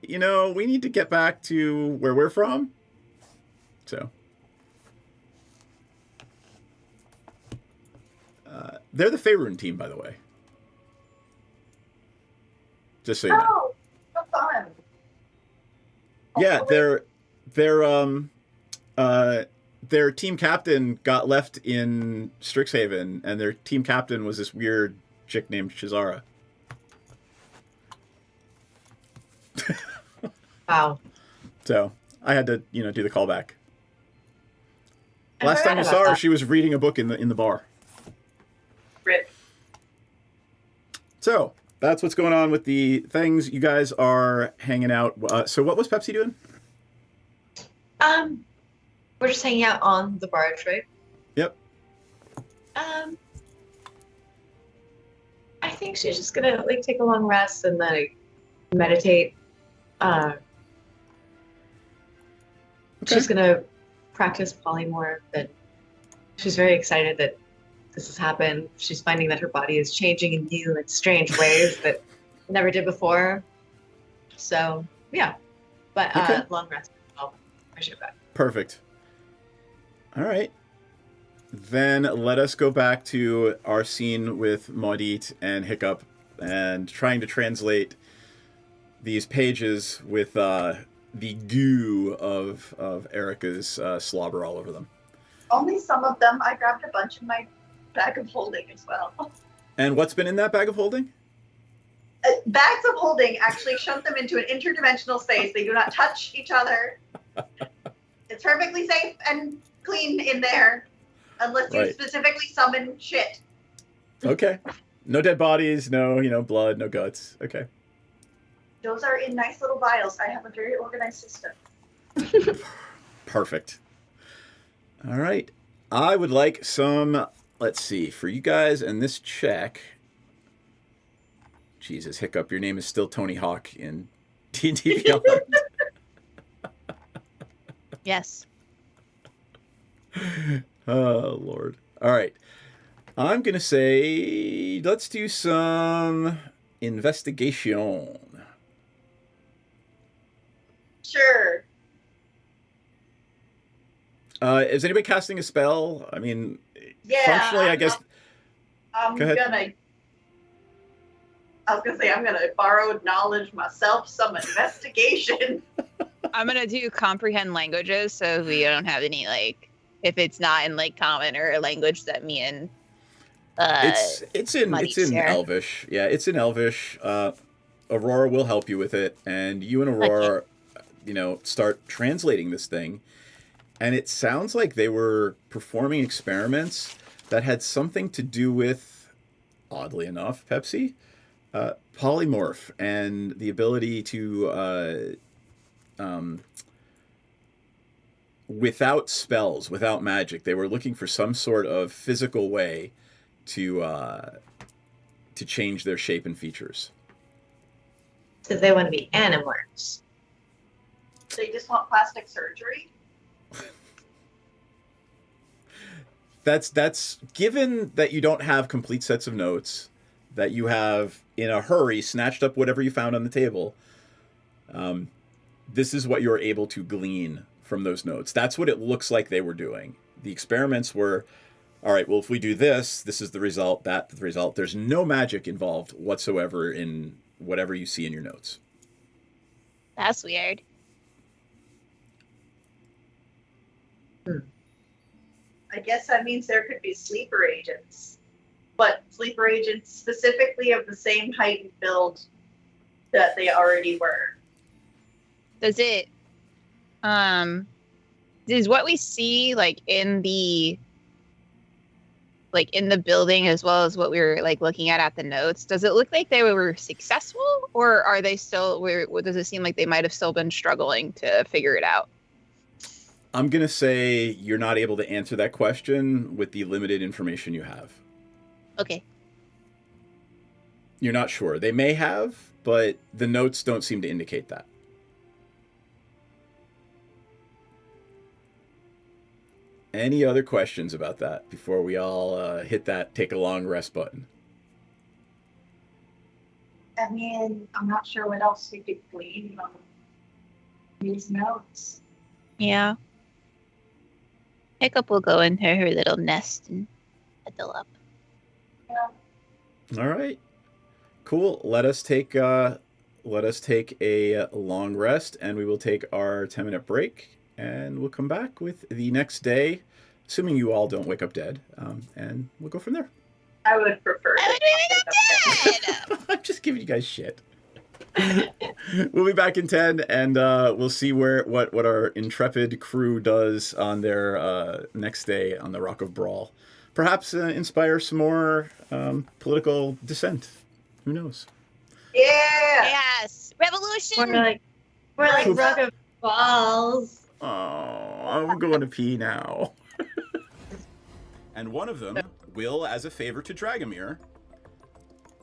you know, we need to get back to where we're from. So they're the Faerun team, by the way. Just so you know. Oh, so fun. Yeah, their team captain got left in Strixhaven, and their team captain was this weird chick named Shazara. Wow. So I had to, you know, do the callback. Last time you saw her, she was reading a book in the bar. Rip. So that's what's going on with the things. You guys are hanging out. So what was Pepsi doing? We're just hanging out on the barge, right? Yep. I think she's just gonna like take a long rest and then meditate. She's gonna practice polymorph, and she's very excited that this has happened. She's finding that her body is changing in new and strange ways that it never did before. So yeah, but Okay. long rest. I should go back. Perfect. All right. Then let us go back to our scene with Maudit and Hiccup and trying to translate these pages with the goo of Erica's slobber all over them. Only some of them. I grabbed a bunch in my bag of holding as well. And what's been in that bag of holding? Bags of holding actually shove them into an interdimensional space. They do not touch each other. It's perfectly safe and clean in there, unless you Right. specifically summon shit. Okay. No dead bodies, no, you know, blood, no guts. Okay. Those are in nice little vials. I have a very organized system. Perfect. All right. I would like some, let's see, for you guys and this check. Jesus, Hiccup, your name is still Tony Hawk in D&D Beyond. Yes. Oh, Lord. All right. I'm going to say, let's do some investigation. Sure. Is anybody casting a spell? I mean, Yeah. functionally, I guess. I'm Go ahead. gonna. I was gonna say I'm gonna borrow knowledge myself. Some investigation. I'm gonna do comprehend languages, so we don't have any like if it's not in like common or a language that me and It's in share. Elvish. Yeah, it's in Elvish. Aurora will help you with it, and you and Aurora, you know, start translating this thing. And it sounds like they were performing experiments that had something to do with, oddly enough, Pepsi, polymorph and the ability to, without spells, without magic, they were looking for some sort of physical way to change their shape and features. So they want to be animorphs. They just want plastic surgery. That's given that you don't have complete sets of notes, that you have in a hurry snatched up whatever you found on the table. This is what you're able to glean from those notes. That's what it looks like they were doing. The experiments were, all right, well, if we do this, this is the result, that's the result. There's no magic involved whatsoever in whatever you see in your notes. That's weird. I guess that means there could be sleeper agents. But sleeper agents specifically of the same height and build that they already were. Does it is what we see like in the building as well as what we were like looking at the notes, does it look like they were successful, or are they still does it seem like they might have still been struggling to figure it out? I'm going to say you're not able to answer that question with the limited information you have. Okay. You're not sure. They may have, but the notes don't seem to indicate that. Any other questions about that before we all hit that take a long rest button? I mean, I'm not sure what else we could glean from these notes. Yeah. Hiccup will go into her little nest and huddle up. All right. Cool. Let us take a long rest, and we will take our 10-minute break, and we'll come back with the next day, assuming you all don't wake up dead, and we'll go from there. I would prefer. I'm just giving you guys shit. We'll be back in 10, and we'll see what our intrepid crew does on their next day on the Rock of Brawl. Perhaps inspire some more political dissent. Who knows? Yeah. Yes. Revolution. We're like Rock of Balls. Oh, I'm going to pee now. And one of them will, as a favor to Dragomir,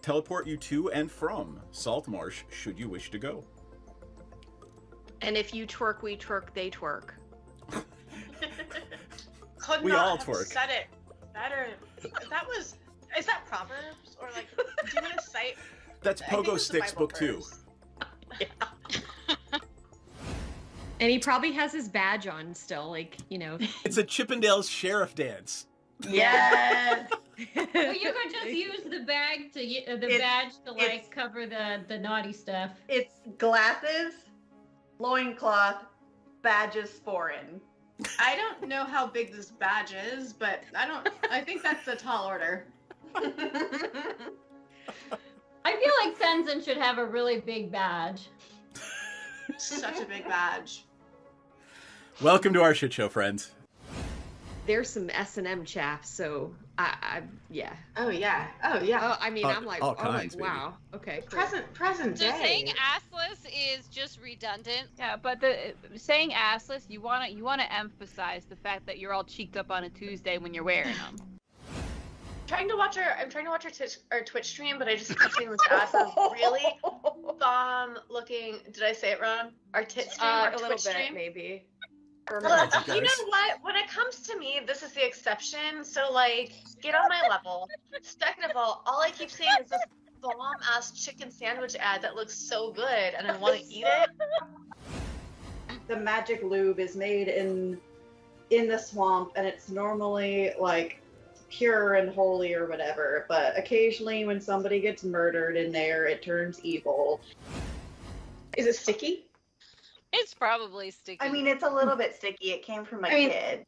teleport you to and from Saltmarsh should you wish to go. And if you twerk, we twerk, they twerk. Could We not all have twerk. said it better. Is that Proverbs? Or like, do you want to cite? That's I think Pogo it's the Sticks Bible book 2. And he probably has his badge on still, like, you know. It's a Chippendales sheriff dance. Yes. Well, you could just use the bag to badge to like cover the naughty stuff. It's glasses, loincloth, badges foreign. I don't know how big this badge is, but I think that's a tall order. I feel like Tenzin should have a really big badge. Such a big badge. Welcome to our shit show, friends. There's some S&M chaff, so yeah. Oh yeah. Oh yeah. Oh, I mean, I'm like, all kinds, wow. Okay. Cool. Present So day. saying assless is just redundant. Yeah, but the saying assless, you wanna emphasize the fact that you're all cheeked up on a Tuesday when you're wearing them. I'm trying to watch our Twitch stream, but I just kept seeing this ass is really bomb looking. Did I say it wrong? Our tit stream, our A little Twitch bit, stream. maybe. Well, you know what? When it comes to me, this is the exception. So, like, get on my level. Second of all I keep seeing is this bomb-ass chicken sandwich ad that looks so good, and I want to eat it. The magic lube is made in the swamp, and it's normally, like, pure and holy or whatever, but occasionally when somebody gets murdered in there, it turns evil. Is it sticky? It's probably sticky. I mean, it's a little bit sticky. It came from a kid.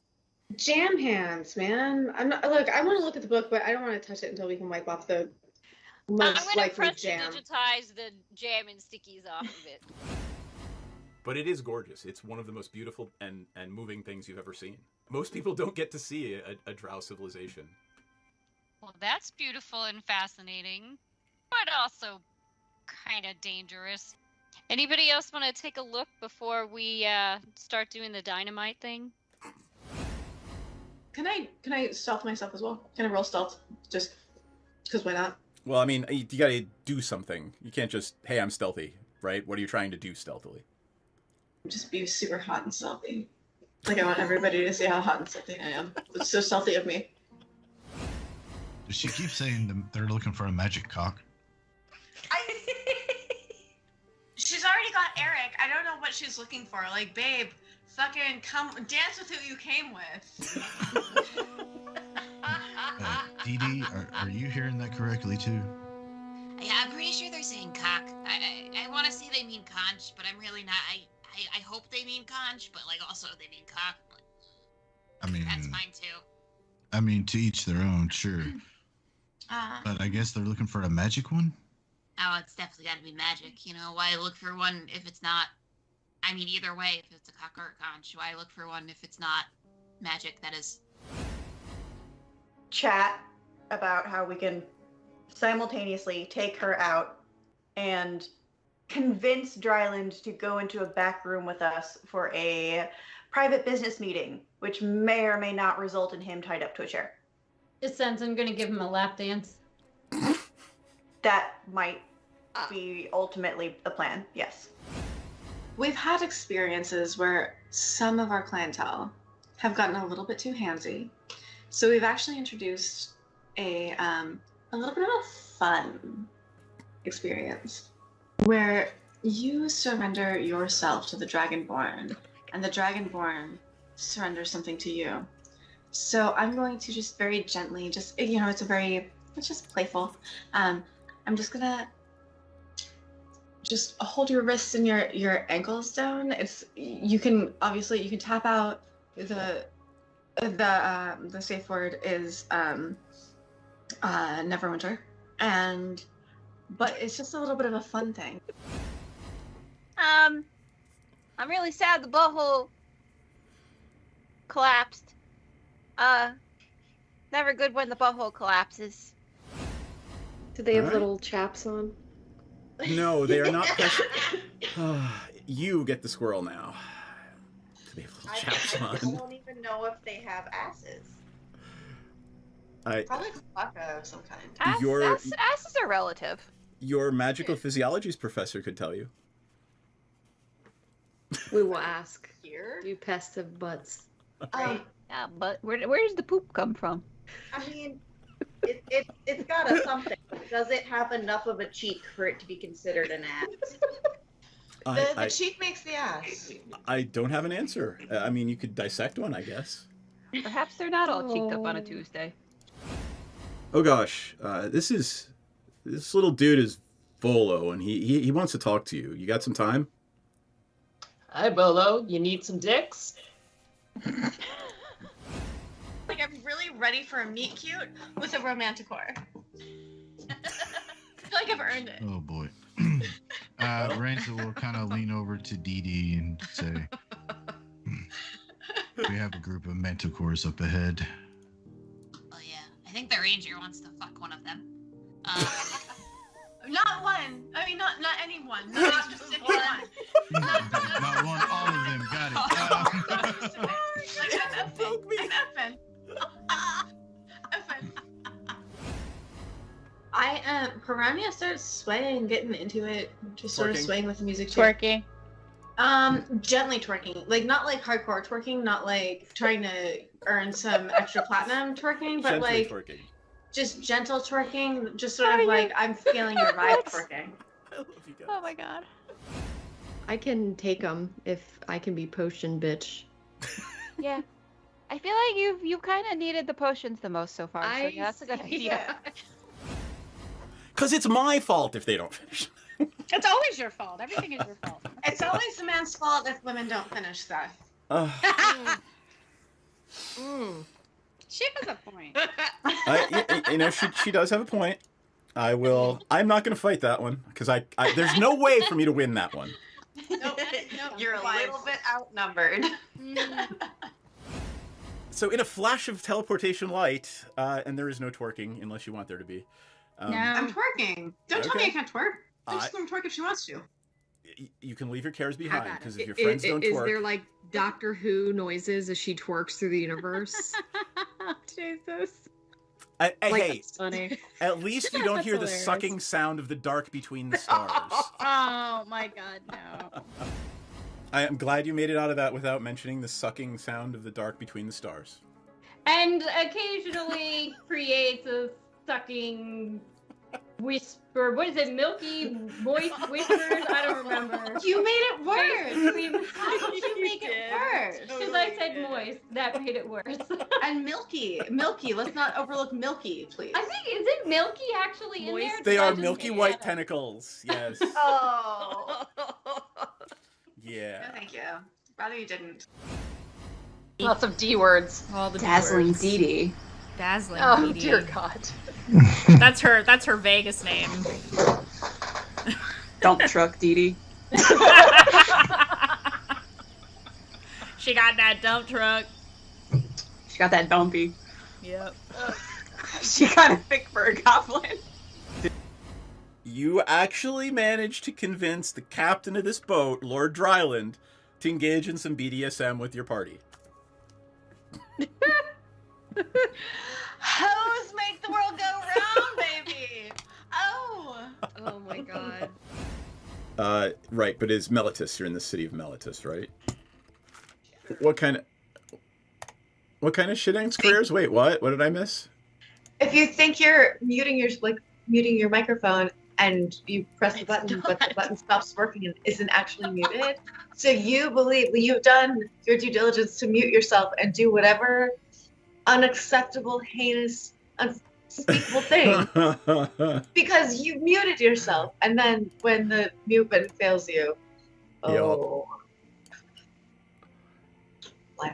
Jam hands, man. I'm not. Look, I want to look at the book, but I don't want to touch it until we can wipe off the I'm most gonna likely press jam. digitize the jam and stickies off of it. But it is gorgeous. It's one of the most beautiful and moving things you've ever seen. Most people don't get to see a drow civilization. Well, that's beautiful and fascinating, but also kind of dangerous. Anybody else want to take a look before we start doing the dynamite thing? Can I stealth myself as well? Can I roll stealth? Just because why not? Well, I mean, you gotta do something. You can't just, hey, I'm stealthy, right? What are you trying to do stealthily? Just be super hot and stealthy. Like, I want everybody to see how hot and stealthy I am. It's so stealthy of me. Does she keep saying they're looking for a magic cock? She's already got Eric. I don't know what she's looking for. Like, babe, fucking come dance with who you came with. Dee Dee, are you hearing that correctly too? Yeah, I'm pretty sure they're saying cock. I want to say they mean conch, but I'm really not. I hope they mean conch, but like also they mean cock. I mean, That's fine too. I mean, to each their own, sure. But I guess they're looking for a magic one? Oh, it's definitely got to be magic. You know, why look for one if it's not? I mean, either way, if it's a cock or a conch, why look for one if it's not magic that is? Chat about how we can simultaneously take her out and convince Dryland to go into a back room with us for a private business meeting, which may or may not result in him tied up to a chair. It sounds I'm gonna give him a lap dance. That might be ultimately the plan, yes. We've had experiences where some of our clientele have gotten a little bit too handsy. So we've actually introduced a little bit of a fun experience where you surrender yourself to the Dragonborn and the Dragonborn surrenders something to you. So I'm going to just very gently, it's just playful. I'm just gonna just hold your wrists and your ankles down. You can tap out. The safe word is Neverwinter, but it's just a little bit of a fun thing. I'm really sad the butthole collapsed. Never good when the butthole collapses. Do they have Alright. little chaps on? No, they are not. You get the squirrel now. They have little chaps I on. don't even know if they have asses. Probably Klaka of some kind. Asses are relative. Your magical physiologies professor could tell you. We will ask. Here? Do pests have butts? Yeah, but where does the poop come from? I mean, it's got a something. Does it have enough of a cheek for it to be considered an ass? The cheek makes the ass. I don't have an answer. I mean, you could dissect one, I guess. Perhaps they're not all cheeked up on a Tuesday. Oh gosh, this little dude is Volo, and he wants to talk to you. You got some time? Hi, Bolo. You need some dicks? Like, I'm really ready for a meet cute with a romanticore. I feel like I've earned it. Oh boy. Ranza will kind of lean over to Dee Dee and say, "We have a group of manticores up ahead." Oh yeah, I think the ranger wants to fuck one of them. Not one. I mean, not anyone. Not specific one. Not one, all of them. Got it. Like, I'm effing. Piranha starts swaying, getting into it, just sort of Twerking? swaying with the music too. Twerking. Gently twerking, like not like hardcore twerking, not like trying to earn some extra platinum twerking, but Gently like twerking. just gentle twerking, just sort of like I'm feeling your vibe twerking. I love you guys. Oh my god. I can take them if I can be potion bitch. Yeah. I feel like you've kind of needed the potions the most so far. So yeah, that's a good idea. Because it's my fault if they don't finish. It's always your fault. Everything is your fault. It's always the man's fault if women don't finish stuff. She has a point. She does have a point. I'm not going to fight that one because there's no way for me to win that one. Nope. You're a little bit outnumbered. So in a flash of teleportation light, and there is no twerking unless you want there to be. I'm twerking. Don't tell me I Okay. can't twerk. I'm just gonna twerk if she wants to. You can leave your cares behind because if your Is friends don't twerk, there like Doctor Who noises as she twerks through the universe? Jesus. hey, That's funny. at least you don't That's hear the hilarious. sucking sound of the dark between the stars. Oh my god, no. I am glad you made it out of that without mentioning the sucking sound of the dark between the stars. And occasionally creates a sucking whisper. What is it? Milky, moist whispers? I don't remember. You made it worse. Basically, How did you make it worse? Because I said moist. That made it worse. And milky. Let's not overlook milky, please. I think, is it milky actually in there? They Did I are just milky make white that up? tentacles. Yes. Oh. Yeah. No, thank you. Rather you didn't. Lots of D words. All the Dazzling words. Dee Dee. Dazzling. Oh PD. dear God. That's her Vegas name. Dump truck, Dee Dee. She got that dump truck. She got that dumpy. Yep. She kind of thick for a goblin. You actually managed to convince the captain of this boat, Lord Dryland, to engage in some BDSM with your party. Hoes make the world go round, baby. Oh. Oh my god. Right, but it's Melitus. You're in the city of Melitus, right? What kind of shit careers? Wait, what? What did I miss? If you think you're muting your microphone and you press the button, but the button stops working and isn't actually muted, so you believe you've done your due diligence to mute yourself and do whatever unacceptable, heinous, unspeakable thing because you muted yourself, and then when the mute button fails you, live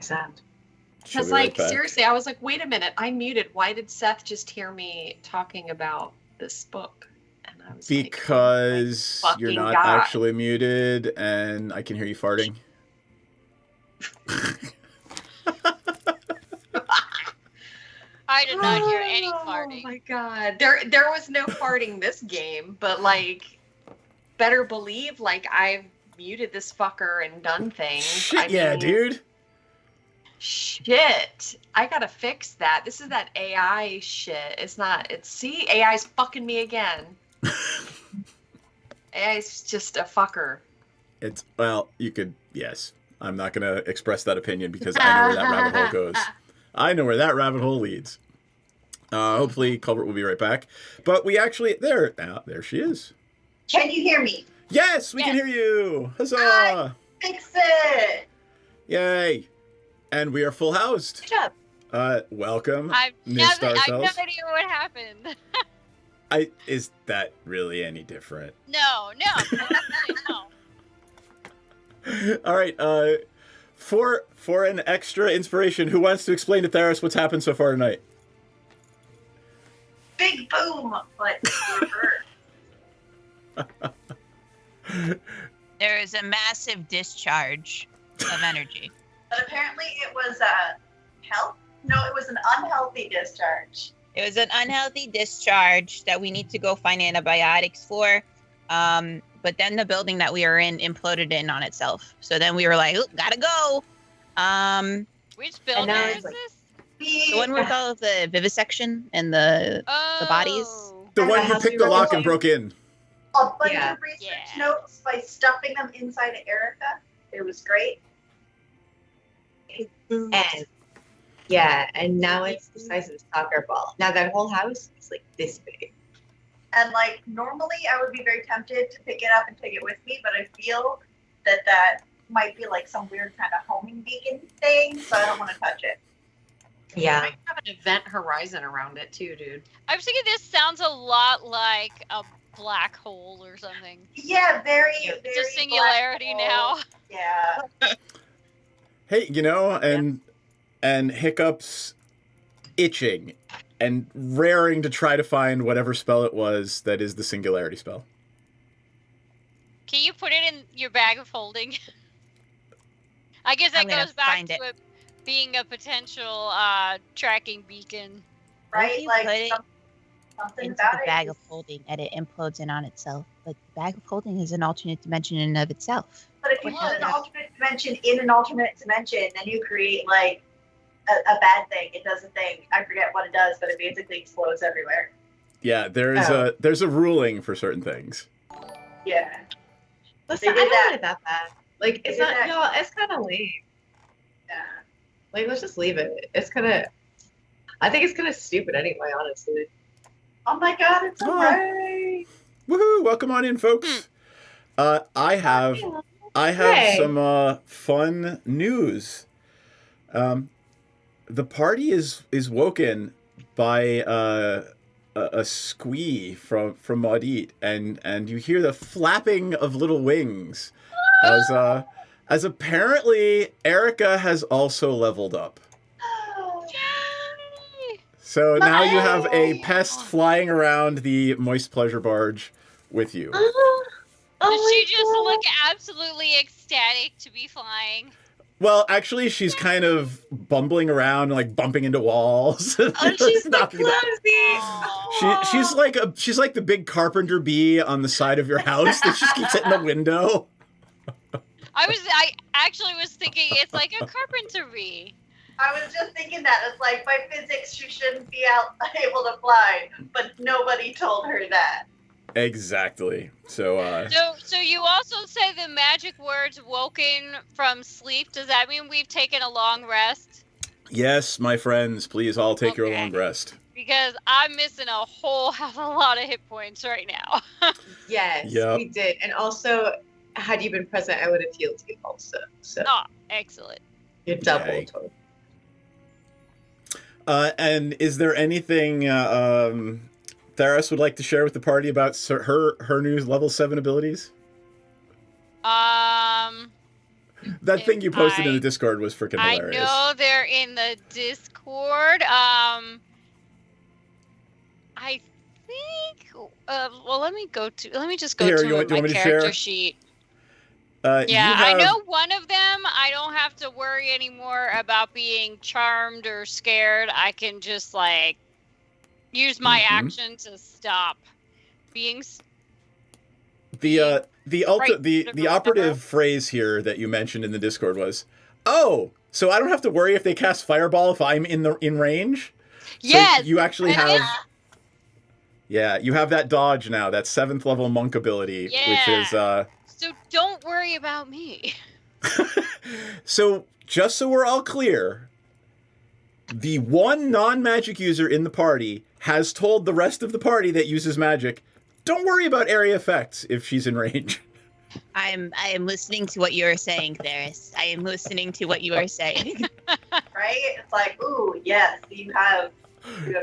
sound. Because, like, seriously, I was like, wait a minute, I'm muted. Why did Seth just hear me talking about this book? And I was because like, you're not God. actually muted, and I can hear you farting. I did not hear any farting. Oh my God, there was no farting this game, but like, better believe like I've muted this fucker and done things. Shit, yeah, dude. Shit, I gotta fix that. This is that AI shit. See, AI's fucking me again. AI's just a fucker. You could, yes. I'm not going to express that opinion because I know where that rabbit hole goes. I know where that rabbit hole leads. Hopefully Culbert will be right back. But we actually, there she is. Can you hear me? Yes, we can hear you. Huzzah. Fix it. Yay. And we are full housed. Good job. Welcome. I've New no Star Cells. idea what happened. Is that really any different? No. All right. For an extra inspiration, who wants to explain to Theros what's happened so far tonight? Big boom, but There is a massive discharge of energy. But apparently it was health. No, it was an unhealthy discharge. It was an unhealthy discharge that we need to go find antibiotics for. But then the building that we were in imploded in on itself. So then we were like, "Oop, gotta go." Which building is this? The one with all of the vivisection and the bodies. The one you picked the lock and broke in. A bunch of research notes by stuffing them inside of Erica. It was great. And now it's the size of a soccer ball. Now that whole house is like this big. And like normally I would be very tempted to pick it up and take it with me, but I feel that might be like some weird kind of homing beacon thing, so I don't want to touch it. Yeah. I have an event horizon around it too, dude. I was thinking this sounds a lot like a black hole or something. Yeah, very It's a singularity now. Yeah. Hey, and Hiccup's itching and raring to try to find whatever spell it was that is the singularity spell. Can you put it in your bag of holding? I guess that goes back to it being a potential tracking beacon. Right? Like something into about the it. bag of holding and it implodes in on itself. But the bag of holding is an alternate dimension in and of itself. But if you put an alternate dimension in an alternate dimension, then you create like a bad thing. It does a thing. I forget what it does, but it basically explodes everywhere. Yeah, there's a ruling for certain things. Yeah. Listen, I don't want it that bad. Like, it's not, it's kind of lame. Yeah. Like, let's just leave it. It's kind of, I think it's kind of stupid anyway, honestly. Oh my god, it's alright. Woohoo! Welcome on in, folks. I have some fun news. The party is woken by a squee from Maudit, and you hear the flapping of little wings as apparently Erica has also leveled up. So now you have a pest flying around the moist pleasure barge with you. Does she just look absolutely ecstatic to be flying? Well, actually, she's kind of bumbling around, like bumping into walls. Oh, she's the knocking down- She's like the big carpenter bee on the side of your house that just keeps hitting the window. I actually was thinking it's like a carpenter bee. I was just thinking that. It's like, by physics, she shouldn't be able to fly, but nobody told her that. Exactly. So So you also say the magic words "woken from sleep." Does that mean we've taken a long rest? yes, my friends, please all take your long rest. Because I'm missing a whole hell of a lot of hit points right now. Yes, Yep. we did. And also, had you been present, I would have healed you also. So Oh, excellent. you're double Yay. total. And is there anything Theros would like to share with the party about her new level 7 abilities? That thing you posted in the Discord was freaking hilarious. I know they're in the Discord. I think. Well, let me just go Here, to you want my me to character share? sheet. You Yeah, I have- know one of them. I don't have to worry anymore about being charmed or scared. I can just like use my action to stop being. The Right. operative phrase here that you mentioned in the Discord was, "Oh, so I don't have to worry if they cast fireball if I'm in range." Yes. So you actually have. Yeah, you have that dodge now, that 7th level monk ability, which is So don't worry about me. So, just so we're all clear, the one non-magic user in the party has told the rest of the party that uses magic, don't worry about area effects if she's in range. I am listening to what you are saying, Theris. I am listening to what you are saying. Right? It's like, ooh, yes, you have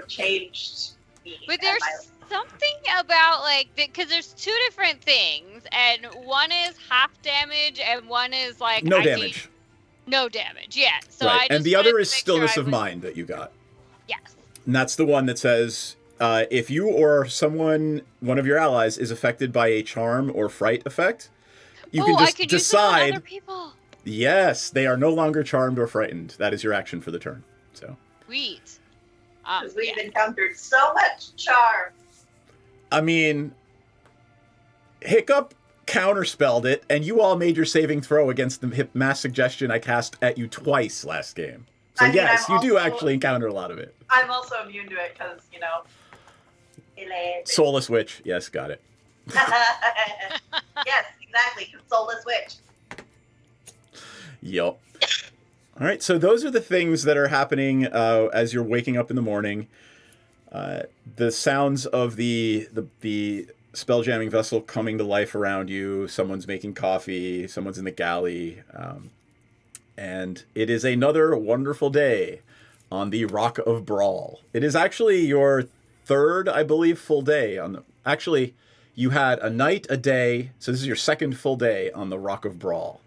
changed me. But there's something about like because there's two different things, and one is half damage, and one is like No I damage. need no damage. Yeah. So Right, I just and the wanted other to is make stillness sure I of was- mind that you got. Yes. And that's the one that says, if you or one of your allies is affected by a charm or fright effect, you can I just could use it on decide, other people. yes, they are no longer charmed or frightened. That is your action for the turn. So, Sweet. Because we've encountered so much charm. I mean, Hiccup counterspelled it, and you all made your saving throw against the mass suggestion I cast at you twice last game. So I mean, yes, I'm you do also- actually encounter a lot of it. I'm also immune to it because, Soulless Witch, yes, got it. yes, exactly. Soulless witch. Yup. All right, so those are the things that are happening as you're waking up in the morning. The sounds of the spell jamming vessel coming to life around you. Someone's making coffee. Someone's in the galley, and it is another wonderful day on the Rock of Brawl. It is actually your third, I believe, full day on the. Actually, you had a night, a day, so this is your second full day on the Rock of Brawl,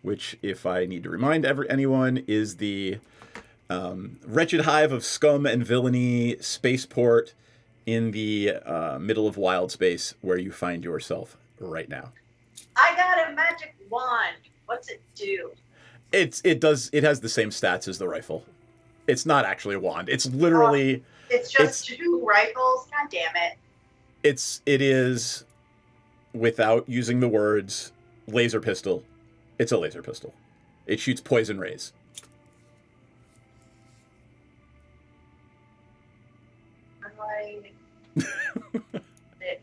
which, if I need to remind anyone, is the wretched hive of scum and villainy spaceport in the middle of wild space where you find yourself right now. I got a magic wand. What's it do? It has the same stats as the rifle. It's not actually a wand. It's literally It's just two rifles. God damn it. it is, without using the words, laser pistol. It's a laser pistol. It shoots poison rays.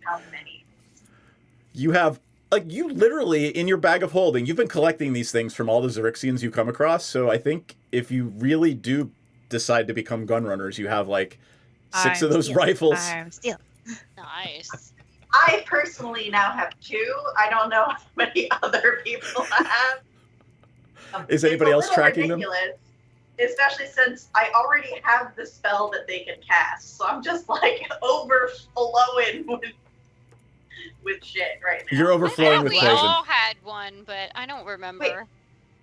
How many? You have, you literally, in your bag of holding, you've been collecting these things from all the Xerixians you come across, so I think if you really do decide to become gun runners, you have, 6 of those rifles. Nice. I personally now have 2. I don't know how many other people have. Is anybody else It's a little tracking them? ridiculous, especially since I already have the spell that they can cast. So I'm just overflowing with shit right now. You're overflowing with We poison. all had one, but I don't remember.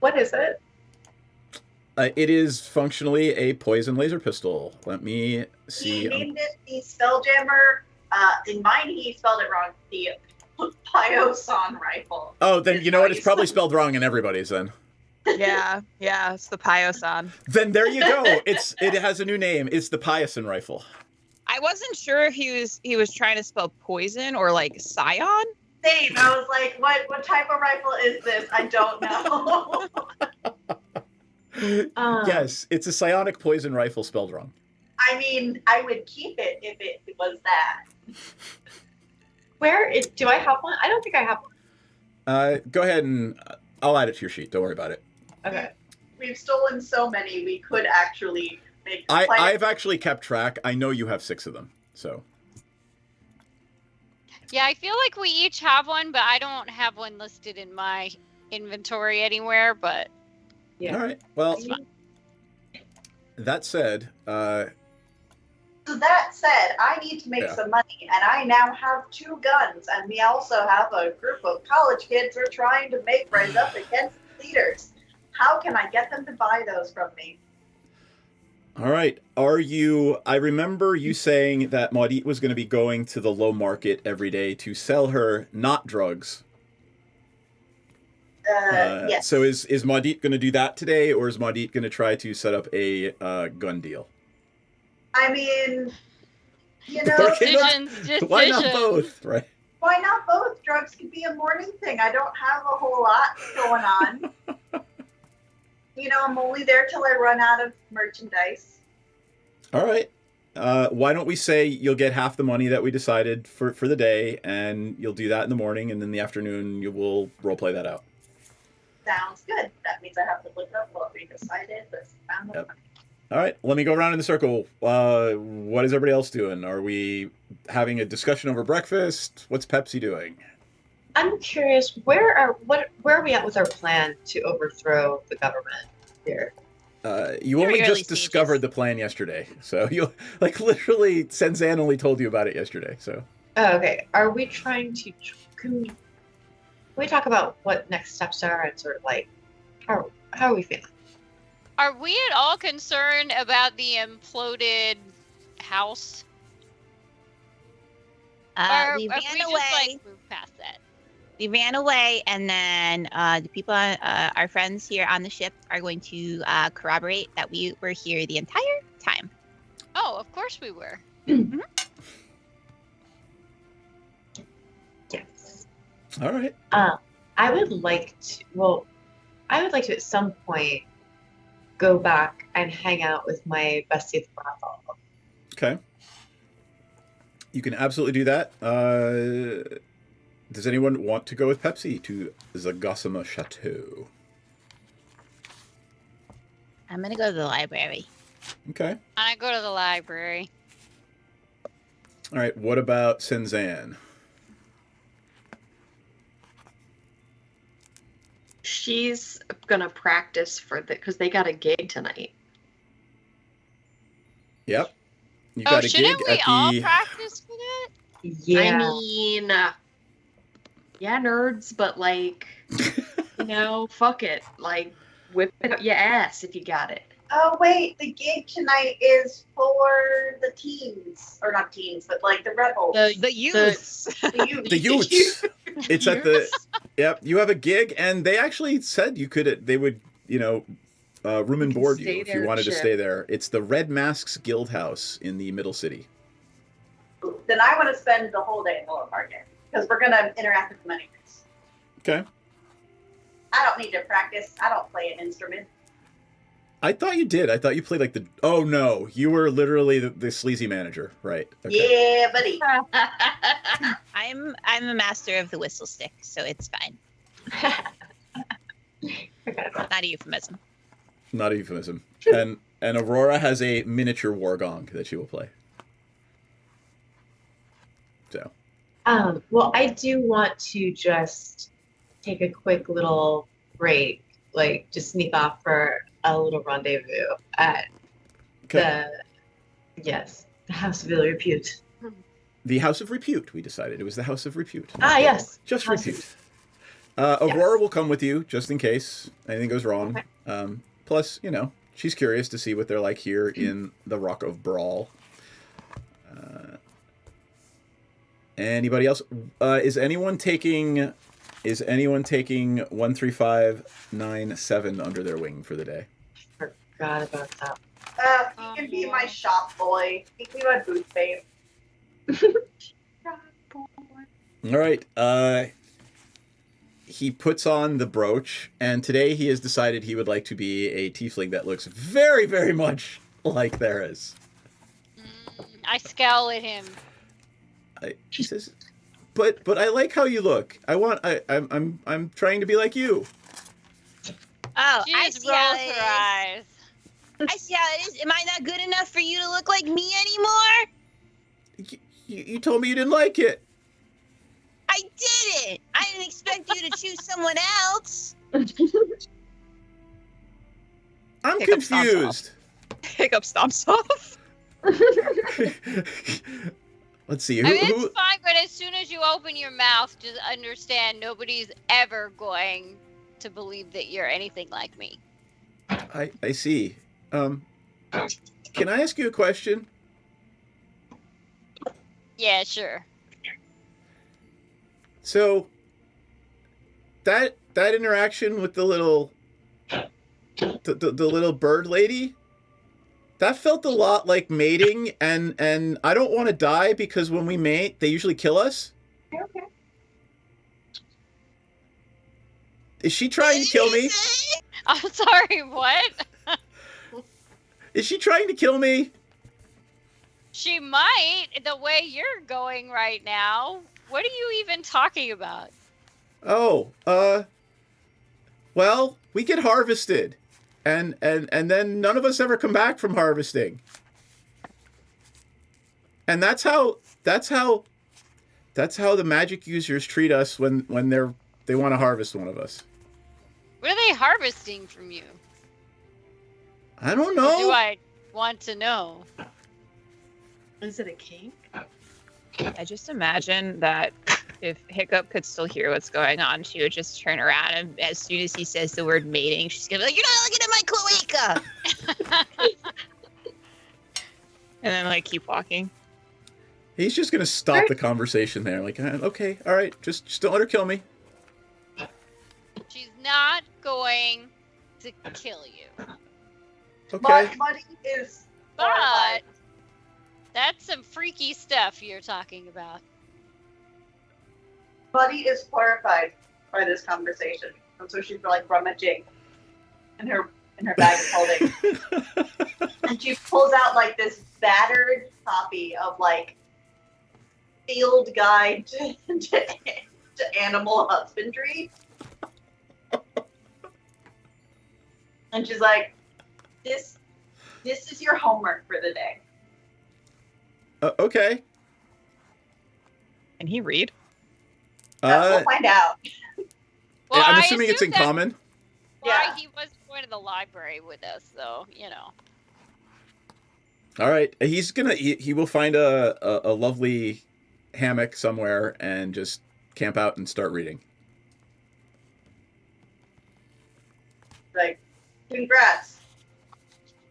What is it? It is functionally a poison laser pistol. Let me see. He named it the Strixjammer. In mine, he spelled it wrong. The Pioson rifle. Oh, then you know what? It's probably spelled wrong in everybody's then. Yeah, it's the Pioson. Then there you go. It has a new name. It's the Pioson rifle. I wasn't sure if he was trying to spell poison or like scion. Same. I was like, what type of rifle is this? I don't know. Yes, it's a psionic poison rifle spelled wrong. I mean, I would keep it if it was that. Do I have one? I don't think I have one. Go ahead and I'll add it to your sheet. Don't worry about it. Okay. We've stolen so many, we could actually make. I've actually kept track. I know you have 6 of them. So. Yeah, I feel like we each have one, but I don't have one listed in my inventory anywhere. But yeah. All right. Well, that said. So that said, I need to make some money, and I now have 2 guns, and we also have a group of college kids we're trying to rise up against leaders. How can I get them to buy those from me? All right. I remember you saying that Maudit was going to be going to the low market every day to sell her not drugs. Yes. So is Maudit going to do that today, or is Maudit going to try to set up a gun deal? I mean, you know, why not both, right? Why not both? Drugs could be a morning thing. I don't have a whole lot going on. You know, I'm only there till I run out of merchandise. All right. Why don't we say you'll get half the money that we decided for the day, and you'll do that in the morning, and in the afternoon you will roleplay that out. Sounds good. That means I have to look up what we decided. But found the money. All right, let me go around in the circle. What is everybody else doing? Are we having a discussion over breakfast? What's Pepsi doing? I'm curious, where are we at with our plan to overthrow the government here? You only just discovered the plan yesterday, so you literally Senzan only told you about it yesterday. So. Oh, okay. Are we trying to? Can we talk about what next steps are and sort of like how are we feeling? Are we at all concerned about the imploded house? We ran away. Moved past that? We ran away, and then the people, our friends here on the ship, are going to corroborate that we were here the entire time. Oh, of course we were. Mm-hmm. Yes. All right. I would like to at some point go back and hang out with my bestie Thrathal. Okay. You can absolutely do that. Does anyone want to go with Pepsi to Zagasama Chateau? I'm going to go to the library. Okay. I go to the library. All right. What about Senzan? She's gonna practice for because they got a gig tonight. Yep. You got a shouldn't gig we at all the. practice for that? Yeah. I mean, yeah, nerds, but fuck it. Like, whip it up your ass if you got it. Oh wait, the gig tonight is for the teens, or not teens, but like the rebels. The youths. The youths. It's at the. Yep, you have a gig, and they actually said they would, room and board you if you wanted to stay there. It's the Red Masks Guild House in the Middle City. Then I want to spend the whole day in the lower market because we're gonna interact with them anyways. Okay. I don't need to practice. I don't play an instrument. I thought you did. I thought you played like the. Oh no, you were literally the sleazy manager, right? Okay. Yeah, buddy. I'm a master of the whistle stick, so it's fine. Not a euphemism. Not a euphemism. And Aurora has a miniature war gong that she will play. So. Well, I do want to just take a quick little break, like just sneak off for a little rendezvous at the House of Ill Repute. The House of Repute, we decided. It was the House of Repute. Ah, yes. Just Repute. Aurora will come with you, just in case anything goes wrong. Okay. Plus, she's curious to see what they're like here in the Rock of Brawl. Anybody else? Is anyone taking 13597 under their wing for the day? Forgot about that. He can be my shop boy. He can be my booth babe. All right. He puts on the brooch, and today he has decided he would like to be a tiefling that looks very, very much like theirs. I scowl at him. He says, "But I like how you look. I'm trying to be like you." Oh, She I just see how rolls it her is. eyes. I see how it is. Am I not good enough for you to look like me anymore? You told me you didn't like it. I didn't. I didn't expect you to choose someone else. I'm Hiccup stomps confused. Hiccup stomps off. Let's see. I mean, it's fine, but as soon as you open your mouth, just understand nobody's ever going to believe that you're anything like me. I see. Can I ask you a question? Yeah, sure. So that interaction with the little little bird lady, that felt a lot like mating, and I don't want to die because when we mate, they usually kill us. Okay. Is she trying to kill me? I'm sorry, what? Is she trying to kill me? She might, the way you're going right now. What are you even talking about? Oh, well, we get harvested, and then none of us ever come back from harvesting. And that's how the magic users treat us when they want to harvest one of us. What are they harvesting from you? I don't Or know. do I want to know? Is it a cake? I just imagine that if Hiccup could still hear what's going on, she would just turn around and as soon as he says the word mating, she's gonna be like, "You're not looking at my cloaca!" And then like keep walking. He's just gonna stop the conversation there. Like, okay, all right, just don't let her kill me. She's not going to kill you. Okay. Buddy is. But that's some freaky stuff you're talking about. Buddy is horrified by this conversation, and so she's like rummaging in her bag of holding, and she pulls out like this battered copy of like Field Guide to Animal Husbandry, and she's like, "This is your homework for the day." Okay. Can he read? We'll find out. Well, I'm I assuming it's in assume that's common. Why he was going to the library with us, though, you know. All right, he's gonna he will find a lovely hammock somewhere and just camp out and start reading. Like, congrats.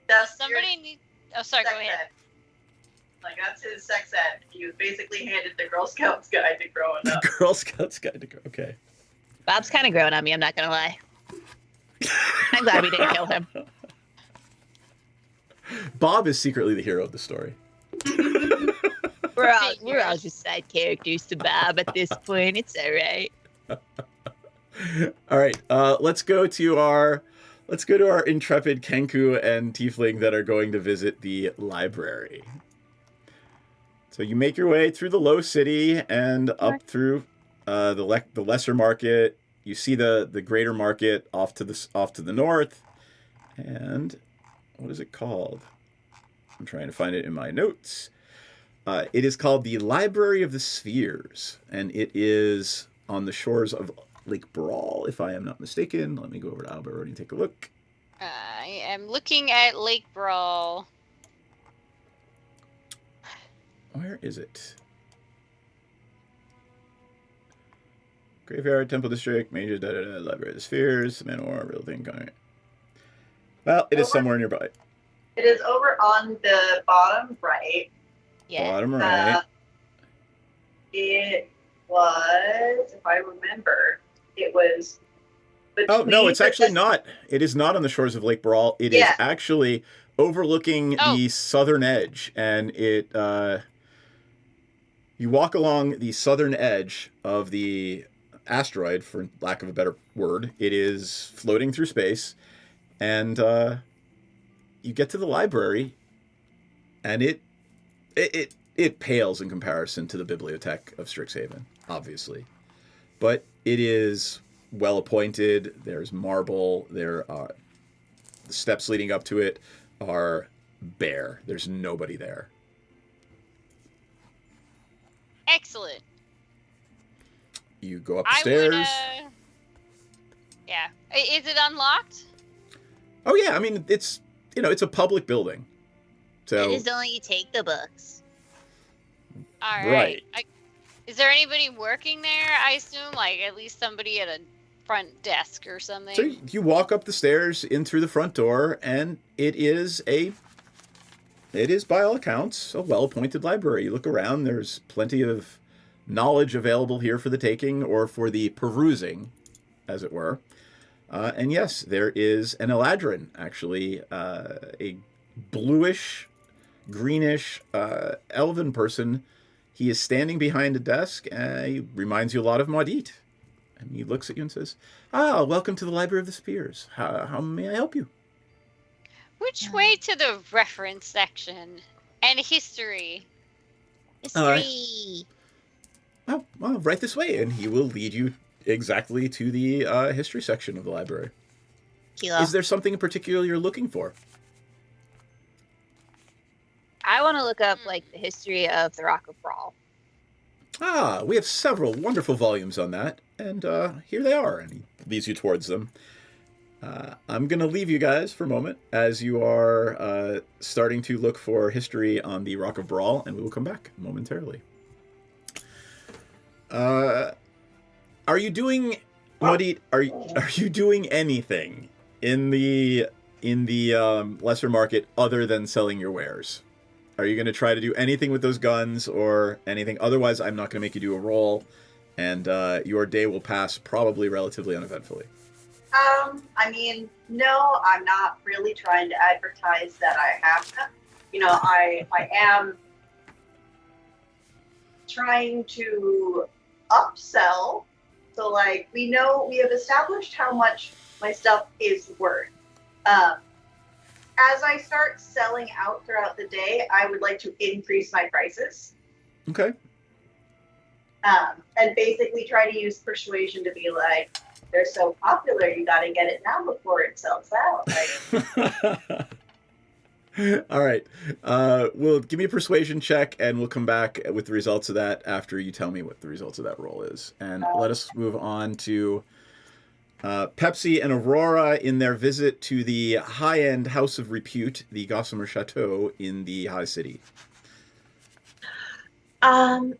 That's Somebody needs. Oh, sorry. Go ahead. ed. Like, that's his sex ed. He was basically handed the Girl Scouts guide to growing up. Girl Scouts guide to grow. Okay. Bob's kind of growing on me, I'm not gonna lie. I'm glad we didn't kill him. Bob is secretly the hero of the story. We're all just side characters to Bob at this point. It's all right. All right, let's go to our intrepid Kenku and Tiefling that are going to visit the library. So you make your way through the low city and up through the lesser market. You see the greater market off to the north, and what is it called? I'm trying to find it in my notes. It is called the Library of the Spheres, and it is on the shores of Lake Brawl, if I am not mistaken. Let me go over to Alberoni and take a look. I am looking at Lake Brawl. Where is it? Graveyard, Temple District, Major, Library of the Spheres, Manor, real thing. Well, it is somewhere nearby. It is over on the bottom right. Bottom right. It was, if I remember, it was Oh, no, it's actually the- not. It is not on the shores of Lake Brawl. It is actually overlooking the southern edge. And it, you walk along the southern edge of the asteroid, for lack of a better word. It is floating through space. And you get to the library, and it pales in comparison to the bibliotheque of Strixhaven, obviously. But it is well appointed. There's marble. There are the steps leading up to it are bare. There's nobody there. Excellent. You go upstairs. Yeah. Is it unlocked? Oh yeah, I mean it's it's a public building. So It is only you take the books. All right. Is there anybody working there? I assume, like at least somebody at a front desk or something. So you walk up the stairs in through the front door, and it is by all accounts a well-appointed library. You look around, there's plenty of knowledge available here for the taking or for the perusing, as it were. And yes, there is an Eladrin, actually, a bluish, greenish, elven person. He is standing behind a desk, and he reminds you a lot of Maudit. And he looks at you and says, welcome to the Library of the Spears. How may I help you? Which way to the reference section and history? History. Well, right this way, and he will lead you exactly to the history section of the library. Kilo. Is there something in particular you're looking for? I want to look up like the history of the Rock of Brawl. We have several wonderful volumes on that, and here they are. And he leads you towards them. I'm going to leave you guys for a moment as you are starting to look for history on the Rock of Brawl, and we will come back momentarily. Are you doing, Maudit, are you doing anything in the lesser market other than selling your wares? Are you going to try to do anything with those guns or anything? Otherwise, I'm not going to make you do a roll, and your day will pass probably relatively uneventfully. I mean, no, I'm not really trying to advertise that I have them. I am trying to upsell. So, like, we have established how much my stuff is worth. As I start selling out throughout the day, I would like to increase my prices. Okay. And basically try to use persuasion to be like, they're so popular, you got to get it now before it sells out. All right. Well, give me a persuasion check, and we'll come back with the results of that after you tell me what the results of that roll is. And let us move on to Pepsi and Aurora in their visit to the high-end House of Repute, the Gossamer Chateau in the High City. Who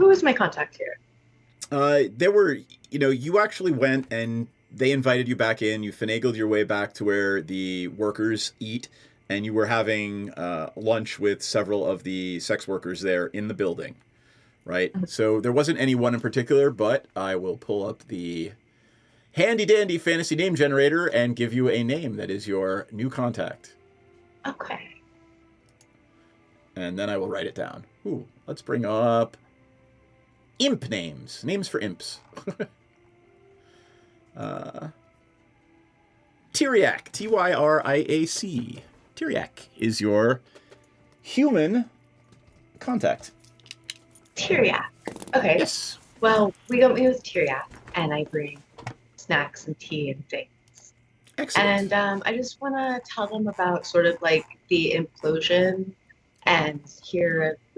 is my contact here? There were, you actually went and they invited you back in. You finagled your way back to where the workers eat, and you were having lunch with several of the sex workers there in the building, right? So there wasn't anyone in particular, but I will pull up the handy-dandy fantasy name generator and give you a name that is your new contact. Okay. And then I will write it down. Ooh, let's bring up imp names. Names for imps. Tyriac. Tyriac. Tyriac is your human contact. Tyriac. Okay. Yes. Well, we got me with Tyriac, and I bring snacks and tea and things. Excellent. And I just want to tell them about sort of like the implosion and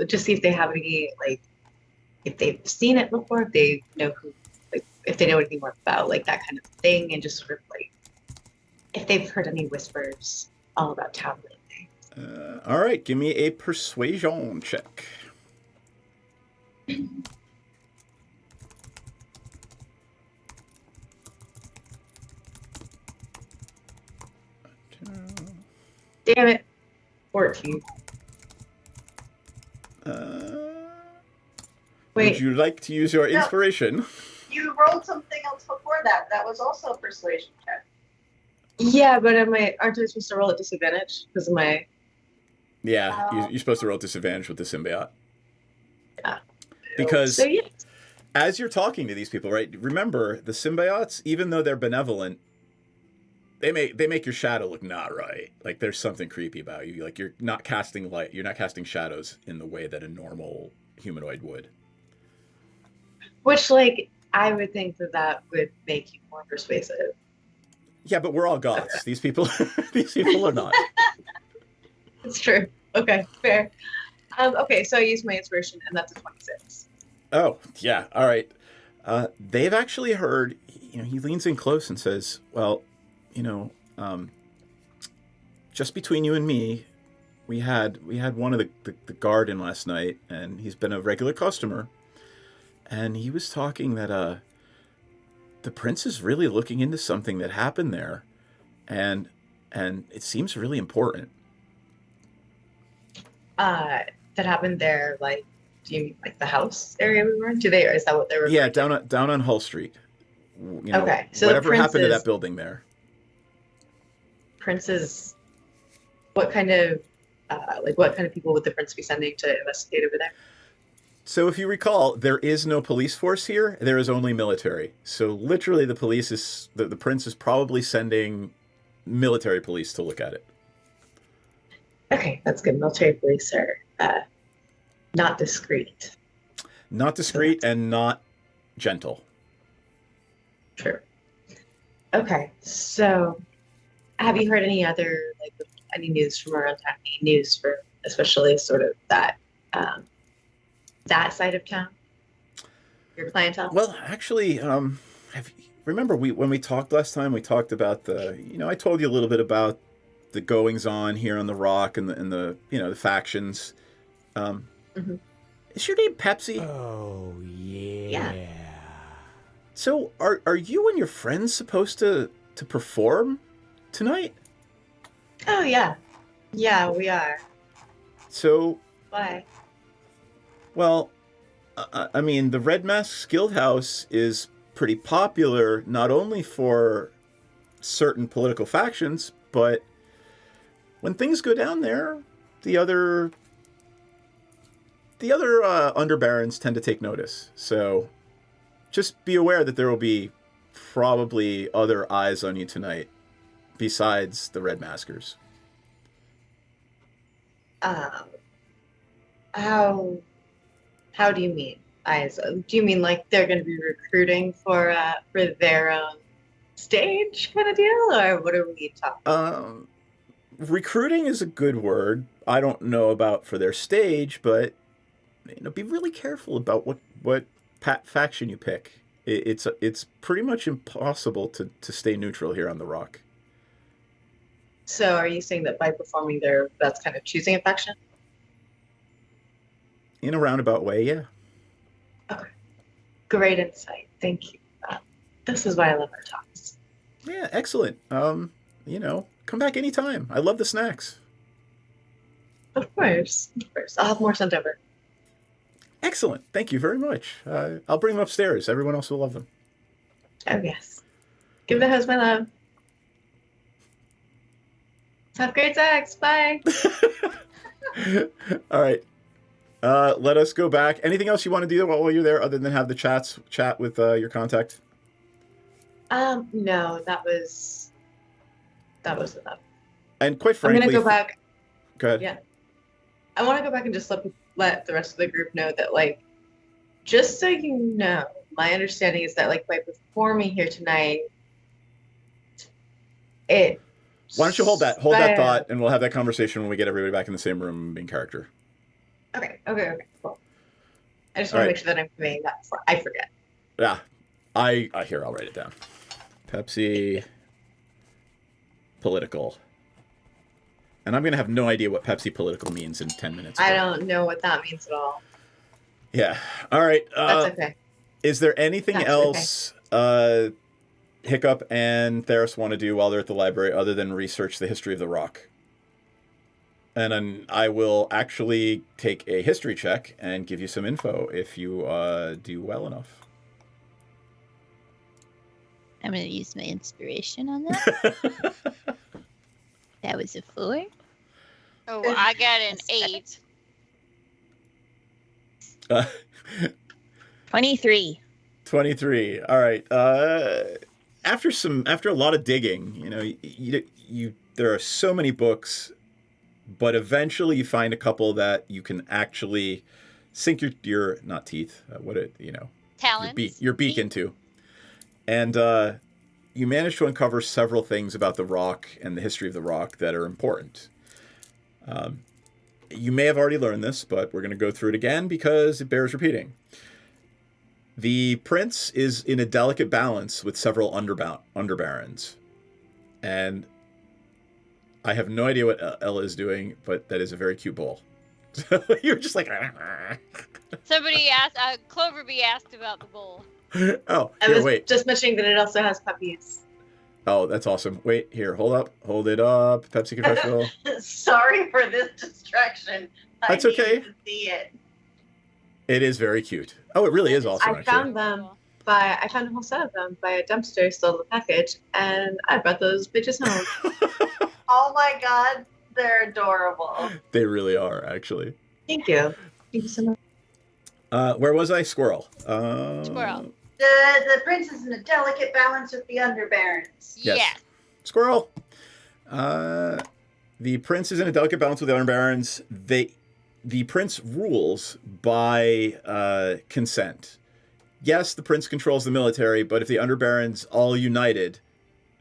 just see if they have any, like, if they've seen it before, if they know if they know anything more about, like, that kind of thing, and just sort of like if they've heard any whispers all about town lately. All right, give me a persuasion check. Damn it. 14. Would Wait. you like to use your No. inspiration? You rolled something else before that. That was also a persuasion check. Yeah, but aren't I supposed to roll at disadvantage because of my? Yeah, you're supposed to roll disadvantage with the symbiote. Yeah. Because So, yeah. as you're talking to these people, right? Remember, the symbiotes, even though they're benevolent, they make your shadow look not right. Like there's something creepy about you. Like you're not casting light. You're not casting shadows in the way that a normal humanoid would. Which, like, I would think that would make you more persuasive. Yeah, but we're all goths. These people are not. It's true. Okay, fair. Okay, so I used my inspiration, and that's a 26. Oh, yeah. All right. They've actually heard, he leans in close and says, well, just between you and me, we had one of the guard in last night, and he's been a regular customer. And he was talking that the prince is really looking into something that happened there, and it seems really important. That happened there, like, do you mean like the house area we were in? Or is that what they were? Yeah, down on Hull Street. Okay, so whatever the happened to prince's- that building there? Prince's, what kind of people would the prince be sending to investigate over there? So if you recall, there is no police force here. There is only military. So literally the prince is probably sending military police to look at it. Okay, that's good. Military police are not discreet. Not discreet and not gentle. True. Okay, so have you heard any other, any news from around town? Any news for especially sort of that side of town? Your clientele? Well, actually, remember when we talked last time? We talked about I told you a little bit about the goings on here on the Rock and the the factions. Is your name Pepsi? Oh yeah. So are you and your friends supposed to perform tonight? Oh yeah, we are. So Why? well, I mean, the Red Mask Guild House is pretty popular not only for certain political factions, but when things go down there, the other underbarons tend to take notice. So just be aware that there will be probably other eyes on you tonight besides the Red Maskers. How do you mean eyes? Do you mean like they're going to be recruiting for their own stage kind of deal, or what are we talking? Recruiting is a good word. I don't know about for their stage, but be really careful about what faction you pick. It's pretty much impossible to stay neutral here on the Rock. So are you saying that by performing there, that's kind of choosing a faction? In a roundabout way, yeah. Okay. Great insight. Thank you. This is why I love our talks. Yeah, excellent. Come back anytime. I love the snacks. Of course. I'll have more sent over. Excellent. Thank you very much. I'll bring them upstairs. Everyone else will love them. Oh, yes. Give the host my love. Have great sex. Bye. All right. Let us go back. Anything else you want to do while you're there other than have the chat with your contact? No, that was enough. And quite frankly, I'm gonna go back. Go ahead. Yeah. I want to go back and just let the rest of the group know that, like, just so you know, my understanding is that, like, by performing here tonight, Why don't you hold that thought, and we'll have that conversation when we get everybody back in the same room in character. Okay, cool. I just want to make sure that I'm conveying that before I forget. Yeah, I I'll write it down. Pepsi political. And I'm going to have no idea what Pepsi political means in 10 minutes. I don't know what that means at all. Yeah. All right. That's okay. Is there anything else Hiccup and Theros want to do while they're at the library other than research the history of the Rock? And then I will actually take a history check and give you some info if you do well enough. I'm going to use my inspiration on that. That was a 4. Oh, I got an 8. 23. 23. All right. After a lot of digging, there are so many books, but eventually you find a couple that you can actually sink your not teeth, Talons. your beak into, and you manage to uncover several things about the rock and the history of the rock that are important. You may have already learned this, but we're going to go through it again because it bears repeating. The prince is in a delicate balance with several underbarons. And I have no idea what Ella is doing, but that is a very cute bull. So you're just like... Somebody asked, Cloverbee asked about the bull. Oh, I here, was wait. just mentioning that it also has puppies. Oh, that's awesome. Wait, here, hold it up. Pepsi Confessional. Sorry for this distraction. That's I needed okay. to see it. It is very cute. Oh, it really is awesome, I found I found a whole set of them by a dumpster still in the package, and I brought those bitches home. Oh my god, they're adorable. They really are, actually. Thank you. Thank you so much. Where was I? Squirrel. Squirrel. The prince is in a delicate balance with the underbarons. Yes. Yeah. Squirrel. The prince is in a delicate balance with the underbarons. The prince rules by consent. Yes, the prince controls the military, but if the underbarons all united,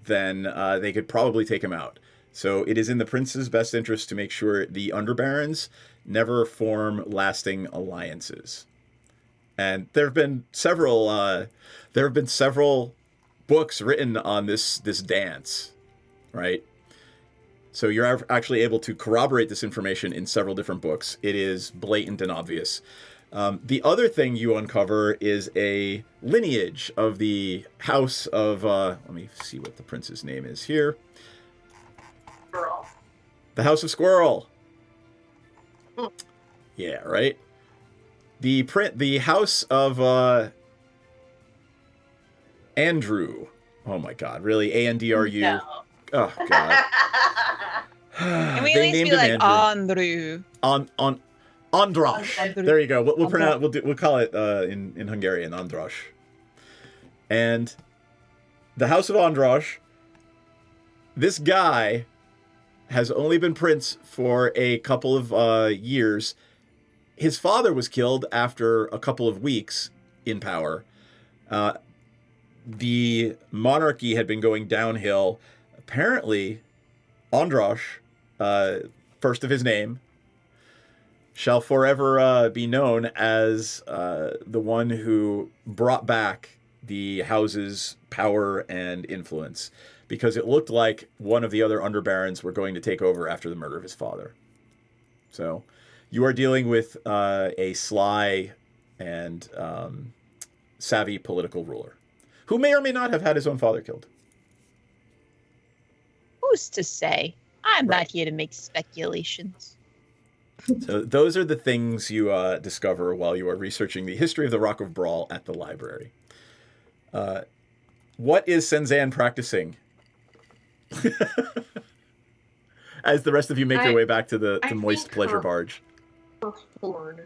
then they could probably take him out. So it is in the prince's best interest to make sure the underbarons never form lasting alliances. And there have been several books written on this dance, right? So you're actually able to corroborate this information in several different books. It is blatant and obvious. The other thing you uncover is a lineage of the house of... let me see what the prince's name is here. Squirrel. The House of Squirrel. Yeah, right? The house of Andrew. Oh my god, really? Andru? No. Oh god. Can we at least be like Andrew? Androsh. There you go. We'll pronounce. We'll call it in Hungarian Androsh. And the House of Androsh. This guy has only been prince for a couple of years. His father was killed after a couple of weeks in power. The monarchy had been going downhill. Apparently, Androsh, first of his name, shall forever be known as the one who brought back the house's power and influence, because it looked like one of the other underbarons were going to take over after the murder of his father. So you are dealing with a sly and savvy political ruler who may or may not have had his own father killed. Who's to say? I'm not here to make speculations. So those are the things you discover while you are researching the history of the Rock of Brawl at the library. What is Senzan practicing? As the rest of you make your way back to the moist pleasure barge. Her horn.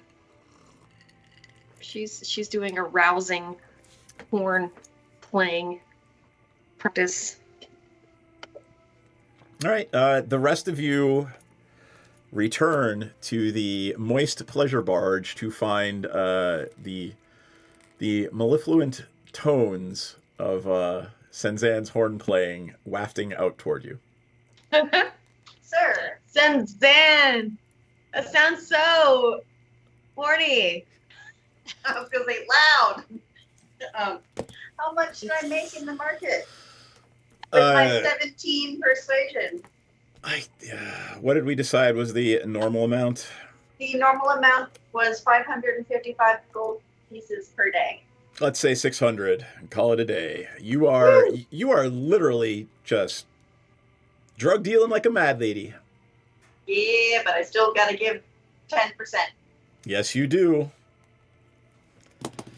She's doing a rousing horn playing practice. All right. The rest of you return to the moist pleasure barge to find the mellifluent tones of Senzan's horn playing wafting out toward you. Sir. Senzan! That sounds so horny. I was going to say loud. How much should I make in the market? With my 17 persuasion. What did we decide was the normal amount? The normal amount was 555 gold pieces per day. Let's say 600 and call it a day. You are literally just drug dealing like a mad lady. Yeah, but I still gotta give 10%. Yes, you do.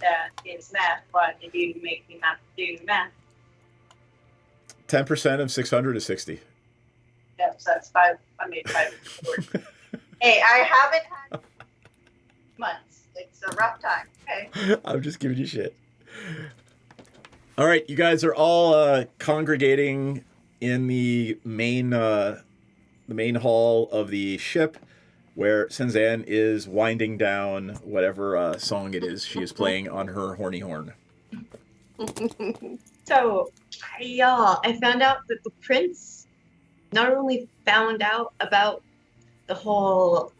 That is math. Why did you make me not do math? 10% of 600 is 60. Yes, that's 5. I made 5. Hey, I haven't had months. It's a rough time. Okay. I'm just giving you shit. All right, you guys are all congregating in the main hall of the ship, where Senzan is winding down whatever song it is she is playing on her horny horn. So, I found out that the prince not only found out about the whole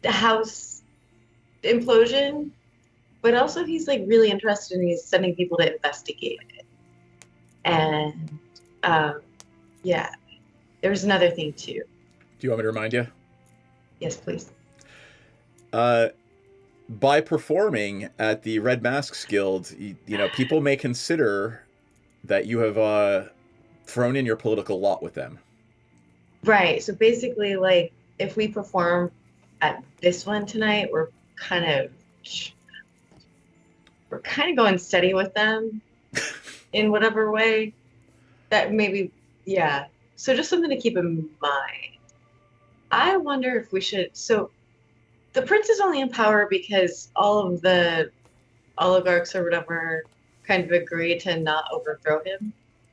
house implosion, but also he's like really interested and he's sending people to investigate it. And yeah, there's another thing too. Do you want me to remind you? Yes, please. By performing at the Red Masks Guild, you know, people may consider that you have thrown in your political lot with them. Right. So basically, like, if we perform at this one tonight, we're kind of going steady with them in whatever way. That maybe, yeah. So just something to keep in mind. I wonder if we should. So the prince is only in power because all of the oligarchs or whatever kind of agree to not overthrow him.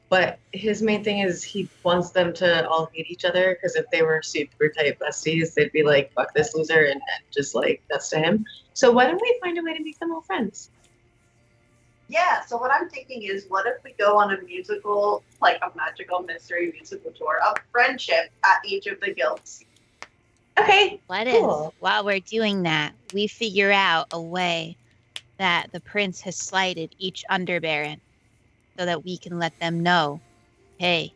But his main thing is he wants them to all hate each other, because if they were super tight besties, they'd be like, fuck this loser, and just like, that's to him. So why don't we find a way to make them all friends? Yeah, so what I'm thinking is, what if we go on a musical, like a magical mystery musical tour of friendship at each of the guilds? Okay. What cool. if, while we're doing that, we figure out a way that the prince has slighted each underbaron so that we can let them know, hey,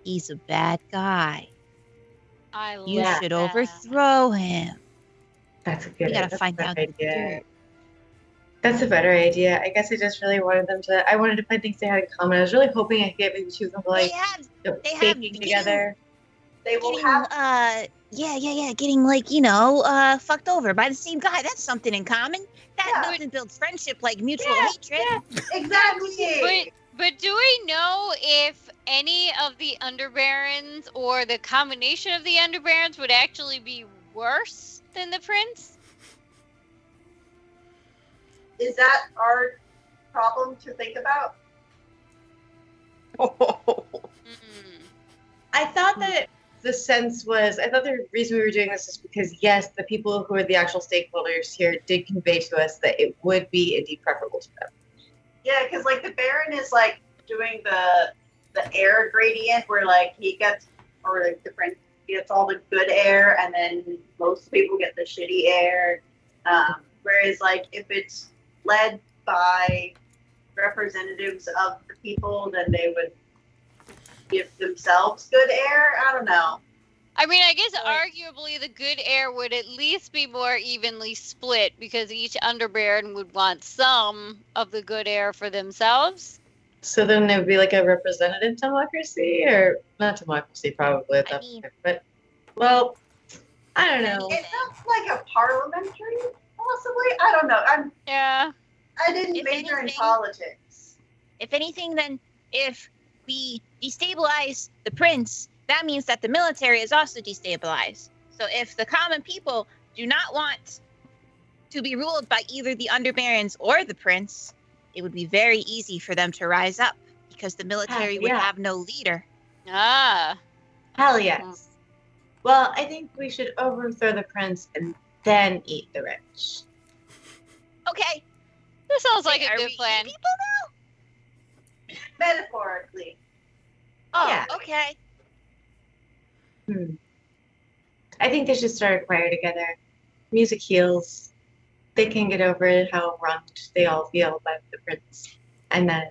he's a bad guy. You should overthrow him. That's a good We gotta that's find a out better the idea. dirt. That's a better idea. I guess I just really wanted them to. I wanted to find things they had in common. I was really hoping I could get maybe two of them like baking together. They will Getting, have. getting like, fucked over by the same guy. That's something in common. That doesn't build friendship like mutual hatred. Yeah, exactly. But do we know if any of the underbarons or the combination of the underbarons would actually be worse than the prince? Is that our problem to think about? I thought that the sense was, I thought the reason we were doing this is because, yes, the people who are the actual stakeholders here did convey to us that it would be indeed preferable to them. Yeah, because like the Baron is like doing the air gradient where like he gets, or like the prince gets all the good air and then most people get the shitty air. Whereas like if it's led by representatives of the people, then they would give themselves good air. I don't know. I mean, I guess arguably the good air would at least be more evenly split because each underbaron would want some of the good air for themselves. So then it would be like a representative democracy, or not democracy probably at that point, but, well, I don't know. It sounds like a parliamentary, possibly. I don't know. I didn't major in politics. If anything, then if we destabilize the prince, that means that the military is also destabilized. So if the common people do not want to be ruled by either the underbarons or the prince, it would be very easy for them to rise up because the military would have no leader. Ah. Hell yes. Well, I think we should overthrow the prince and then eat the rich. Okay. This sounds like a good plan. People now? Metaphorically. Oh, Yeah. okay. I think they should start a choir together. Music heals. They can get over how wronged they all feel by the prince. And then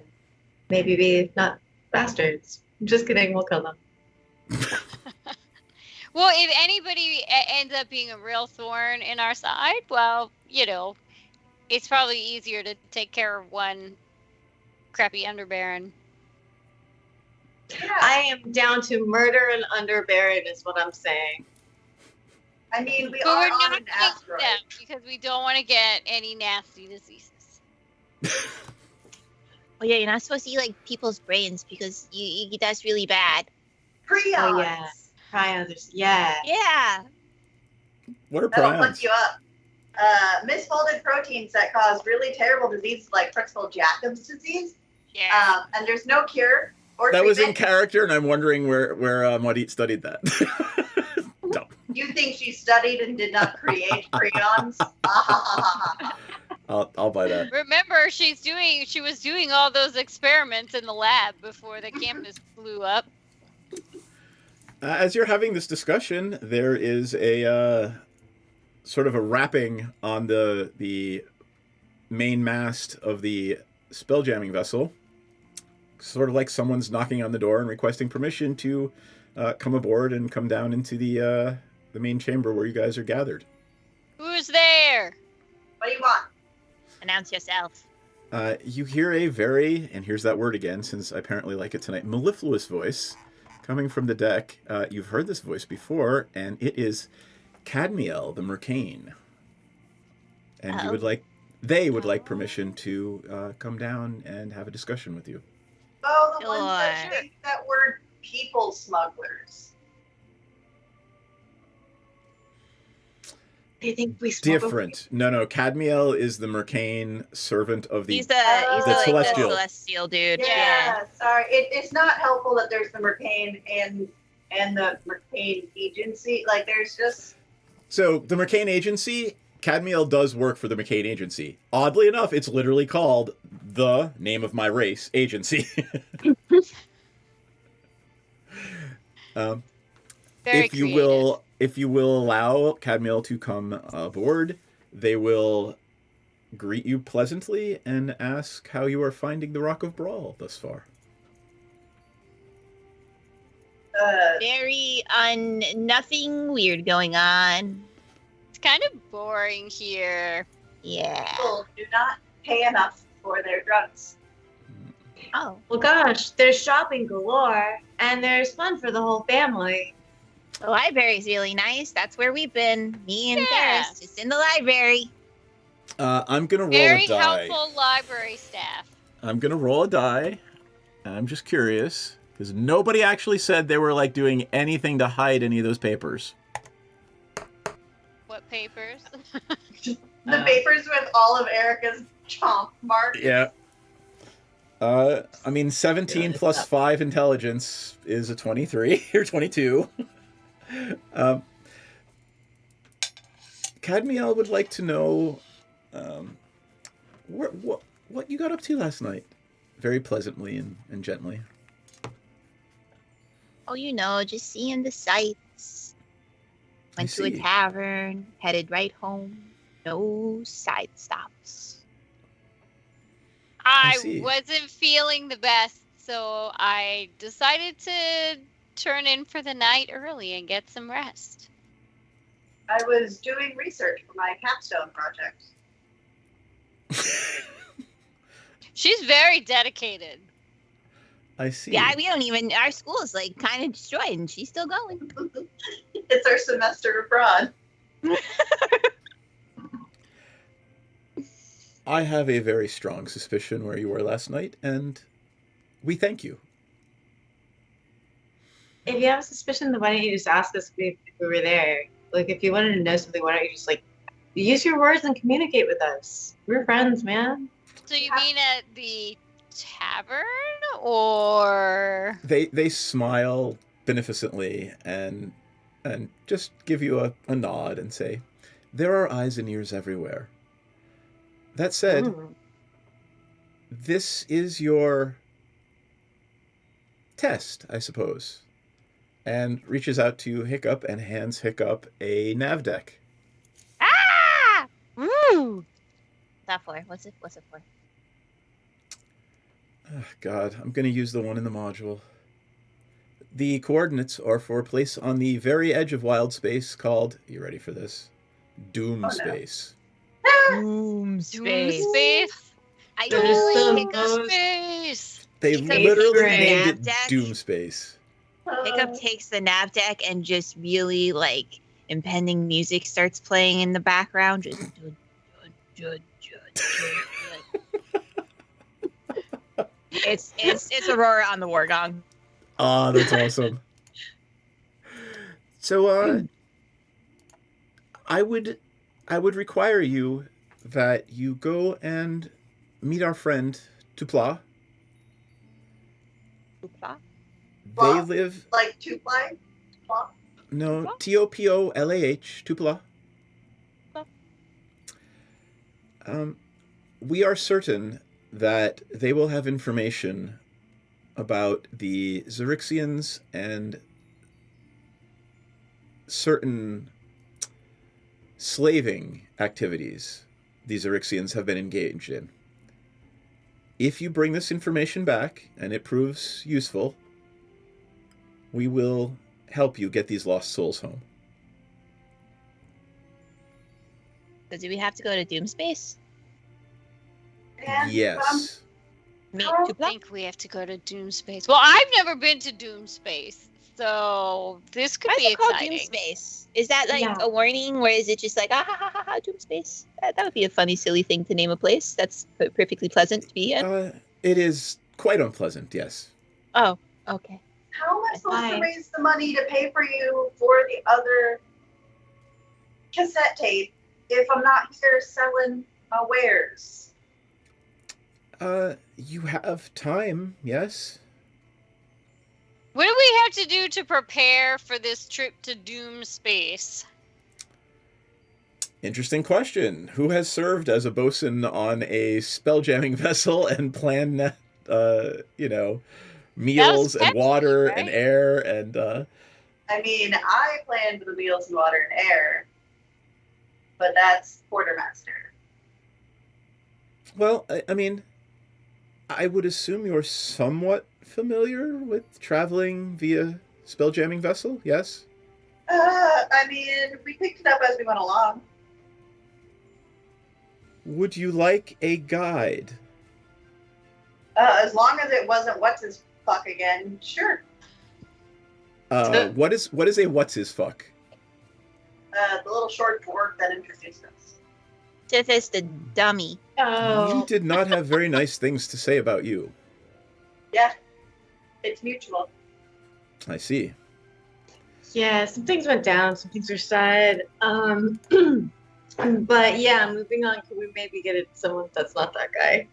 maybe be not bastards. Just kidding, we'll kill them. Well, if anybody ends up being a real thorn in our side, well, it's probably easier to take care of one crappy underbaron. I am down to murder and underbearing is what I'm saying. I mean, we But are we're on not an getting asteroid. them because we don't want to get any nasty diseases. Oh yeah, you're not supposed to eat like people's brains because that's really bad. Prions. Oh yeah. Prions. Yeah. Yeah. What are That'll prions? fuck you up. Misfolded proteins that cause really terrible diseases like Creutzfeldt-Jacobs disease. Yeah. And there's no cure or That was in treatment. character, and I'm wondering where Modit studied that. You think she studied and did not create prions? I'll buy that. Remember, she was doing all those experiments in the lab before the campus blew up. As you're having this discussion, there is a sort of a rapping on the main mast of the spelljamming vessel. Sort of like someone's knocking on the door and requesting permission to come aboard and come down into the main chamber where you guys are gathered. Who's there? What do you want? Announce yourself. You hear a very, and here's that word again, since I apparently like it tonight, mellifluous voice coming from the deck. You've heard this voice before, and it is Cadmiel, the Mercane. And they would like permission to come down and have a discussion with you. Oh, the ones that think that we're people smugglers. They think we smuggle. Different. No. Cadmiel is the Mercane servant of the He's the Celestial. Celestial dude. Yeah. Sorry, it's not helpful that there's the Mercane and the Mercane agency. Like, there's just. So the Mercane Agency, Cadmiel does work for the Mercane Agency. Oddly enough, it's literally called the name of my race agency. Very if you will allow Cadmiel to come aboard, they will greet you pleasantly and ask how you are finding the Rock of Brawl thus far. Very nothing weird going on. It's kind of boring here. Yeah. People do not pay enough for their drugs. Oh. Well, gosh, there's shopping galore, and there's fun for the whole family. The library's really nice. That's where we've been. Me and Ferris, just in the library. I'm going to roll Very a die. helpful library staff. I'm going to roll a die. I'm just curious, because nobody actually said they were like doing anything to hide any of those papers. What papers? The papers with all of Erica's chomp marks. Yeah. I mean, 17 plus 5 intelligence is a 23 or 22. Cadmiel would like to know what you got up to last night. Very pleasantly and gently. Oh, just seeing the sights. Went to a tavern, headed right home. No side stops. I wasn't feeling the best, so I decided to turn in for the night early and get some rest. I was doing research for my capstone project. She's very dedicated. I see. Yeah, we don't even. Our school is like kind of destroyed, and she's still going. It's our semester abroad. I have a very strong suspicion where you were last night, and we thank you. If you have a suspicion, then why don't you just ask us if we were there? Like, if you wanted to know something, why don't you just, like, use your words and communicate with us? We're friends, man. So you mean at the tavern, or? They smile beneficently and just give you a nod and say, there are eyes and ears everywhere. That said, this is your test, I suppose. And reaches out to Hiccup and hands Hiccup a nav deck. Ah! Woo! What's that for? What's it for? Oh, God, I'm going to use the one in the module. The coordinates are for a place on the very edge of wild space called, you ready for this? Doom Space. Doom Doom space? I Doom totally space! They literally named it Doom Space. Hiccup takes the nav deck and just really like impending music starts playing in the background. Just it's Aurora on the war gong. Ah, that's awesome. So I would require you that you go and meet our friend Tupla. Tupla? They live like two-ply? No, Toplah, Tupla. We are certain that they will have information about the Xerixians and certain slaving activities these Xerixians have been engaged in. If you bring this information back and it proves useful, we will help you get these lost souls home. So do we have to go to Doom Space? Yes. I think we have to go to Doom Space. Well, I've never been to Doom Space, so this could be exciting. Doom Space? Is that like a warning, or is it just like Doom Space? That would be a funny, silly thing to name a place. That's perfectly pleasant to be in. It is quite unpleasant, yes. Oh, okay. How am I supposed to raise the money to pay for you for the other cassette tape if I'm not here selling my wares? You have time, yes. What do we have to do to prepare for this trip to Doom Space? Interesting question. Who has served as a bosun on a spelljamming vessel and planned, meals and water and air and, I mean, I planned the meals and water and air, but that's quartermaster. Well, I mean, I would assume you're somewhat familiar with traveling via spelljamming vessel, yes? I mean, we picked it up as we went along. Would you like a guide? As long as it wasn't what's his fuck again, sure. What is a what's his fuck? The little short dwarf that introduced us. Tiffus the dummy. You did not have very nice things to say about you. Yeah, it's mutual. I see. Yeah, some things went down, some things were said. But yeah, moving on, could we maybe get it someone that's not that guy?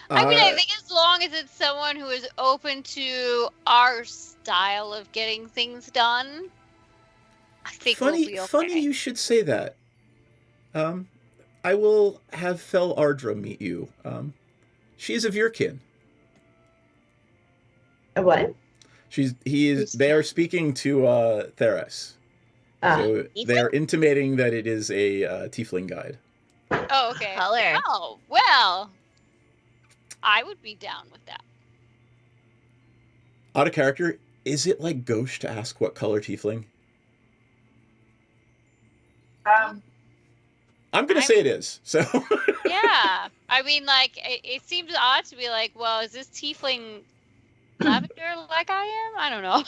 I mean, I think as long as it's someone who is open to our style of getting things done, I think we'll be okay. Funny you should say that. I will have Fel Ardra meet you. She is of your kin. A what? They are speaking to Theras. So they are intimating that it is a tiefling guide. Oh, okay. Color. Oh, well, I would be down with that. Out of character, is it like gauche to ask what color tiefling? I'm going to say it is, so... Yeah. I mean, like, it seems odd to be like, well, is this tiefling lavender like I am? I don't know.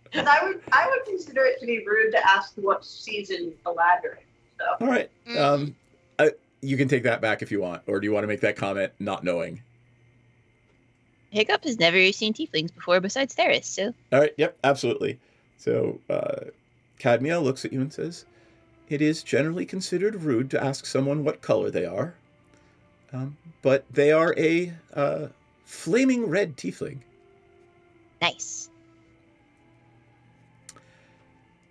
Because I would consider it to be rude to ask what season the ladder is. So. All right. You can take that back if you want, or do you want to make that comment not knowing? Hiccup has never seen tieflings before besides Theris, so... All right, yep, absolutely. So, Cadmia looks at you and says, "It is generally considered rude to ask someone what color they are, but they are a flaming red tiefling." Nice.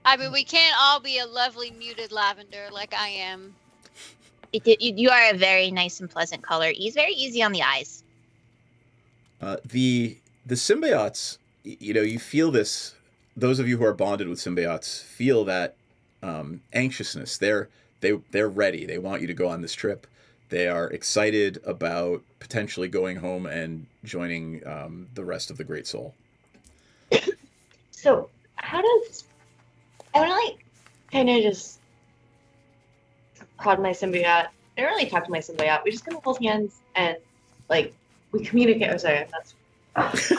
I mean, we can't all be a lovely muted lavender like I am. You are a very nice and pleasant color. He's very easy on the eyes. The symbiotes, you feel this. Those of you who are bonded with symbiotes feel that anxiousness. They're ready. They want you to go on this trip. They are excited about potentially going home and joining the rest of the Great Soul. So, how does... I want to, kind of just prod my symbiote. I don't really talk to my symbiote. We just kind of hold hands and, we communicate. Oh, sorry,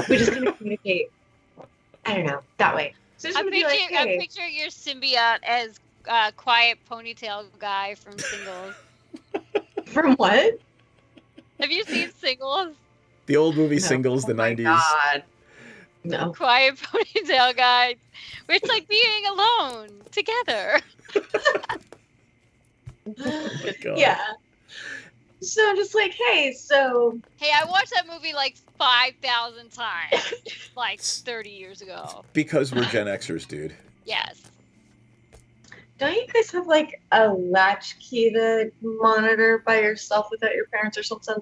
we just gonna communicate. I don't know, that way. So just I'm gonna be like, I'm hey, picturing your symbiote as quiet ponytail guy from Singles. from what? Have you seen Singles? The old movie No. Singles, the Oh my 90s. God. No. Quiet ponytail guy. Where it's like being alone together. Oh my God. Yeah. So I'm just like, hey, so Hey, I watched that movie like 5,000 times, like 30 years ago. Because we're Gen Xers, dude. Yes. don't you guys have like a latchkey to monitor by yourself without your parents or something?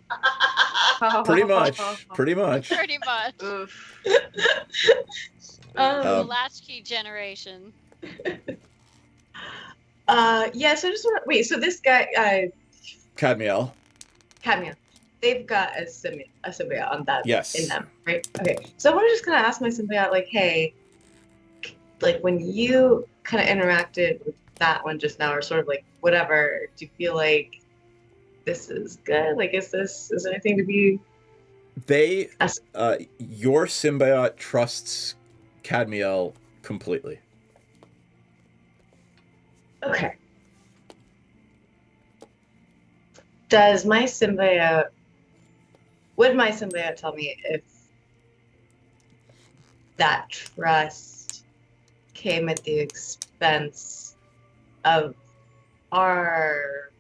Pretty much. Pretty much. Pretty much. Um, The latchkey generation. Yeah, so I just want to wait. So this guy, Cadmiel. Cadmium, they've got a symbiote on that Yes. in them, right? Okay. So I want to just kind of ask my symbiote, like, hey, like when you kind of interacted with that one just now, or sort of like whatever, do you feel like this is good? Like, is there anything to be? Your symbiote trusts Cadmiel completely. Okay. Would my symbiote tell me if that trust came at the expense of our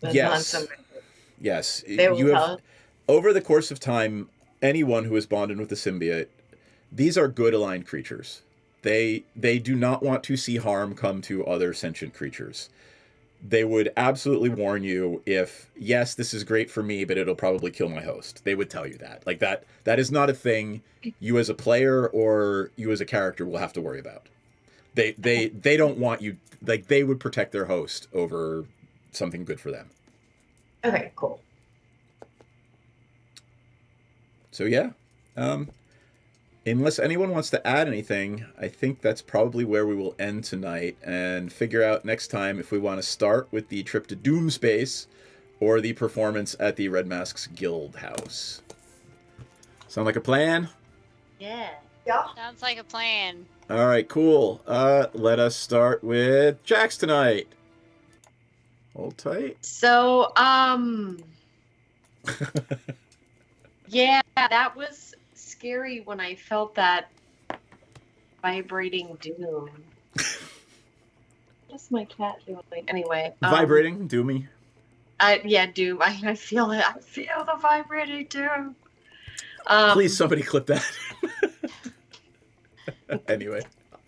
Yes. non-symbiote? Yes. They will tell us? Over the course of time, anyone who is bonded with the symbiote, these are good aligned creatures. They do not want to see harm come to other sentient creatures. They would absolutely warn you if, yes, this is great for me, but it'll probably kill my host. They would tell you that. Like that is not a thing you as a player or you as a character will have to worry about. They don't want you, like they would protect their host over something good for them. Okay, cool. So yeah. Unless anyone wants to add anything, I think that's probably where we will end tonight and figure out next time if we want to start with the trip to Doomspace or the performance at the Red Masks Guild House. Sound like a plan? Yeah. Sounds like a plan. All right, cool. Let us start with Jax tonight. Hold tight. So, yeah, that was scary when I felt that vibrating doom. What's my cat doing? Anyway. Vibrating, doomy. Yeah, doom. I feel it. I feel the vibrating doom. Please, somebody clip that. Anyway,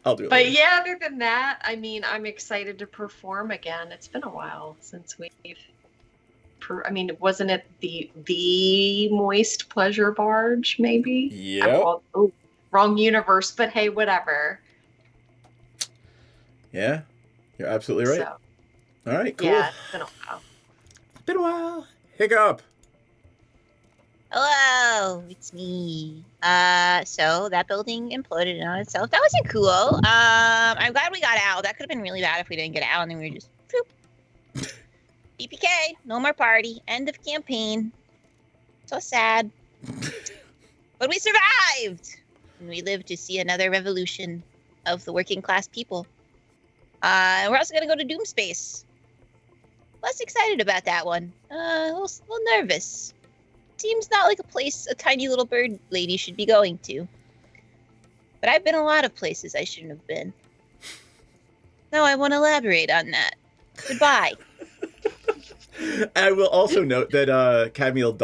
I'll do it. But later. yeah, other than that, I mean, I'm excited to perform again. It's been a while since we've. Wasn't it the Moist Pleasure Barge? Maybe. Yep. Wrong universe, but hey, whatever. Yeah, you're absolutely right. So, all right, cool. yeah, it's been a while. Been a while. Hiccup. Hello, it's me. So that building imploded on itself. That wasn't cool. I'm glad we got out. That could have been really bad if we didn't get out and then we were just whoop. BPK, no more party. End of campaign. So sad. But we survived! And we lived to see another revolution of the working class people. And we're also gonna go to Doomspace. Less excited about that one. A little nervous. Seems not like a place a tiny little bird lady should be going to. But I've been a lot of places I shouldn't have been. No, I won't elaborate on that. Goodbye. I will also note that Cadmiel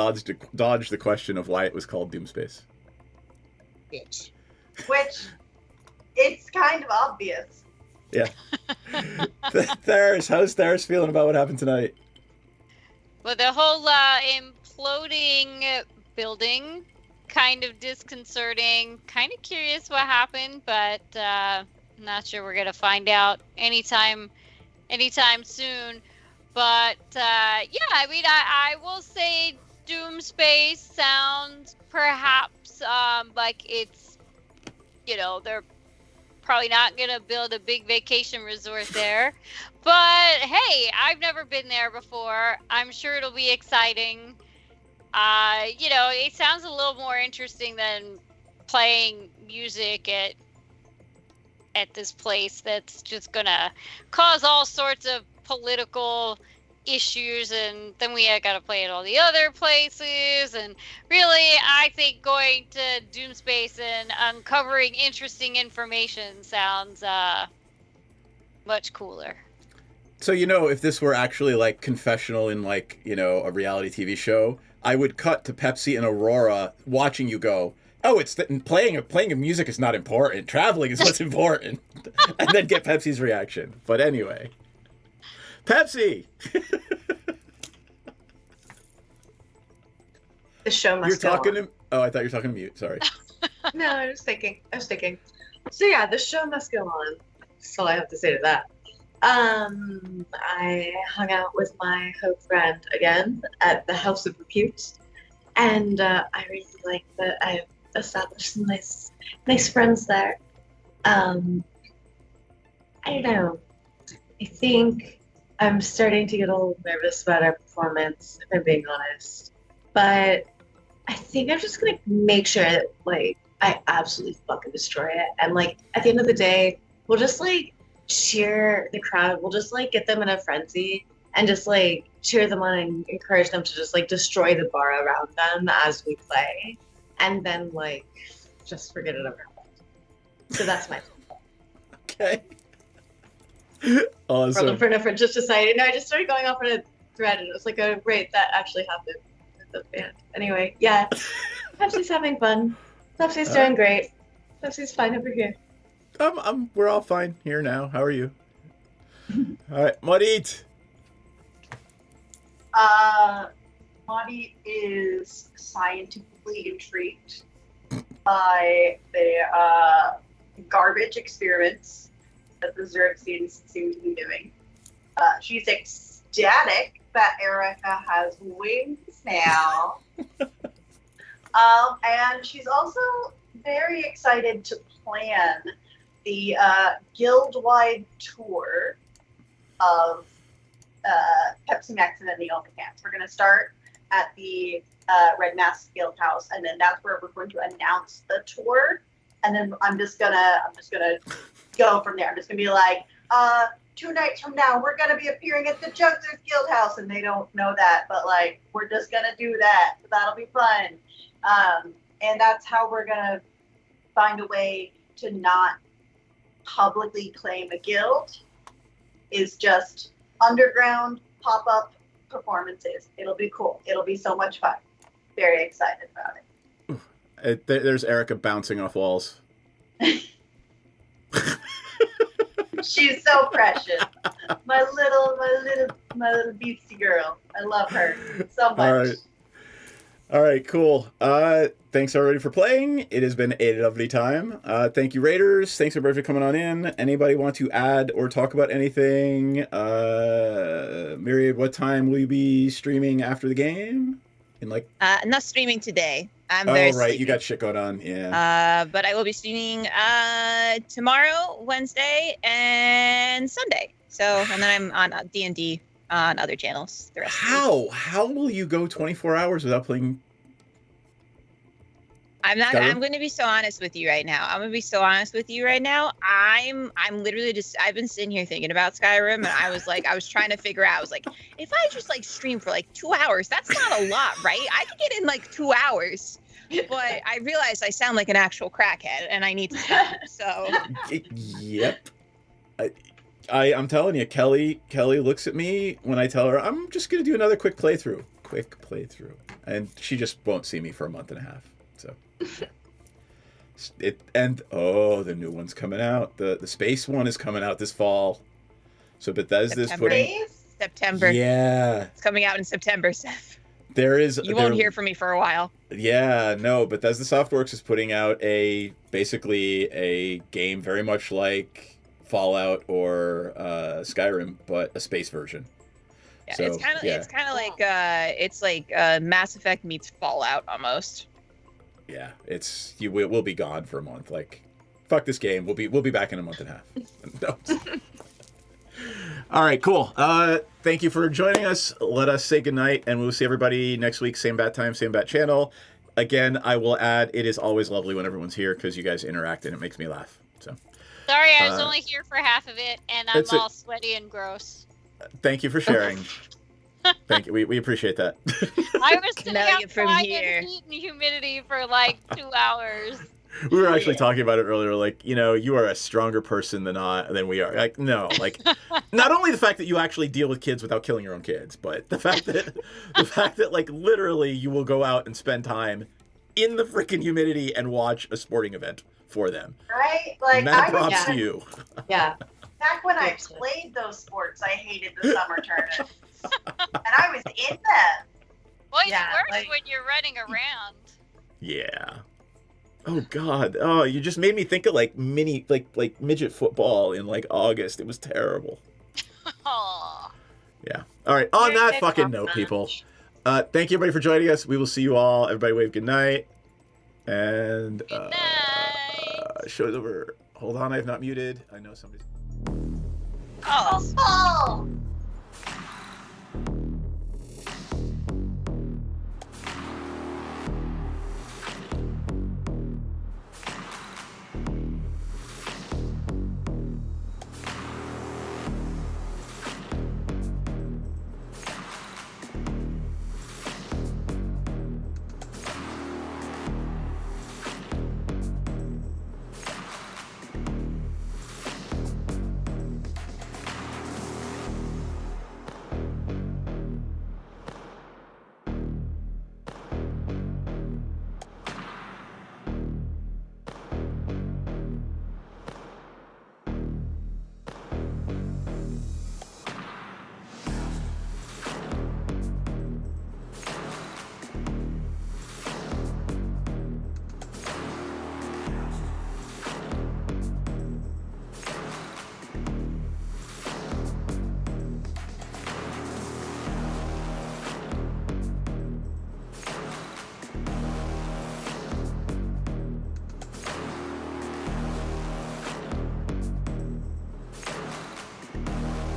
dodged the question of why it was called Doomspace. Bitch. Which, it's kind of obvious. Yeah. Theris, how's Theris feeling about what happened tonight? Well, the whole imploding building, kind of disconcerting. Kind of curious what happened, but not sure we're gonna find out anytime soon. But yeah, I mean, I will say Doomspace sounds perhaps like it's, they're probably not gonna build a big vacation resort there. But hey, I've never been there before. I'm sure it'll be exciting. It sounds a little more interesting than playing music at this place that's just gonna cause all sorts of political issues, and then we gotta play at all the other places. And really, I think going to Doomspace and uncovering interesting information sounds much cooler. So, if this were actually like confessional in like, a reality TV show, I would cut to Pepsi and Aurora watching you go, oh, it's playing of music is not important. Traveling is what's important. And then get Pepsi's reaction. But anyway. Pepsi! The show must You're go talking on. to... Oh, I thought you were talking to mute. Sorry. No, I was thinking. So yeah, the show must go on. That's all I have to say to that. I hung out with my hope friend again at the House of Repute, and I really like that I've established some nice friends there. I don't know. I think I'm starting to get a little nervous about our performance, if I'm being honest. But I think I'm just gonna make sure that I absolutely fucking destroy it. And at the end of the day, we'll just cheer the crowd. We'll just get them in a frenzy and just cheer them on and encourage them to just destroy the bar around them as we play. And then just forget it ever happened. So that's my Okay. Awesome. Problem for enough for just decided. No, I just started going off on a thread and it was oh great, that actually happened with the band. Anyway, yeah. Pepsi's having fun. Pepsi's doing great. Pepsi's fine over here. We're all fine here now. How are you? All right, Marit. Maudie is scientifically intrigued by the garbage experiments that the Xerxes seem to be doing. She's ecstatic that Erica has wings now. And she's also very excited to plan the guild-wide tour of Pepsi Max and the Open Cans. We're going to start at the Red Mask Guild House, and then that's where we're going to announce the tour. And then I'm just gonna go from there. I'm just gonna be 2 nights from now, we're gonna be appearing at the Jugglers Guild House, and they don't know that, but we're just gonna do that. So that'll be fun. And that's how we're gonna find a way to not publicly claim a guild, is just underground pop-up performances. It'll be cool. It'll be so much fun. Very excited about it. There's Erica bouncing off walls. She's so precious. My little beastie girl. I love her so much. All right, cool. Thanks everybody for playing. It has been a lovely time. Thank you, Raiders. Thanks everybody for coming on in. Anybody want to add or talk about anything? Myriad, what time will you be streaming after the game? Not streaming today. I'm oh, very right. sleepy. You got shit going on. Yeah. But I will be streaming tomorrow, Wednesday, and Sunday. So, and then I'm on D&D on other channels the rest of the week. How will you go 24 hours without playing? I'm Skyrim? going to be so honest with you right now. I'm literally I've been sitting here thinking about Skyrim, and I was trying to figure out, if I just stream for 2 hours, that's not a lot, right? I could get in 2 hours. But I realized I sound like an actual crackhead, and I need to stop. So. Yep. I'm telling you, Kelly looks at me when I tell her I'm just gonna do another quick playthrough, and she just won't see me for a month and a half. So. The new one's coming out. The space one is coming out this fall. So Bethesda's putting September. Yeah. It's coming out in September, Seth. You won't hear from me for a while. Yeah, no, Bethesda Softworks is putting out basically a game very much like Fallout or Skyrim, but a space version. Yeah, so, it's kind of like Mass Effect meets Fallout almost. Yeah, we'll be gone for a month. Fuck this game. We'll be back in a month and a half. No. All right, cool. Thank you for joining us. Let us say goodnight, and we'll see everybody next week. Same bat time, same bat channel. Again, I will add, it is always lovely when everyone's here because you guys interact and it makes me laugh. So, Sorry, I was only here for half of it, and I'm all sweaty and gross. Thank you for sharing. Thank you. We appreciate that. I was sitting Smell you from outside here. in heat and humidity for like 2 hours. We were actually talking about it earlier. Like, you know, you are a stronger person than we are. Like, no, like, not only the fact that you actually deal with kids without killing your own kids, but the fact that like literally you will go out and spend time in the freaking humidity and watch a sporting event for them. Right? Like, Mad props to you. Yeah. Back when I played those sports, I hated the summer tournaments. And I was in them. Well, it's worse when you're running around. Yeah. Oh God. Oh, you just made me think of like like midget football in like August. It was terrible. Aww. Yeah. All right. On that fucking note, people. Thank you everybody for joining us. We will see you all. Everybody wave good night. And show's over. Hold on, I've not muted. I know somebody's. Oh.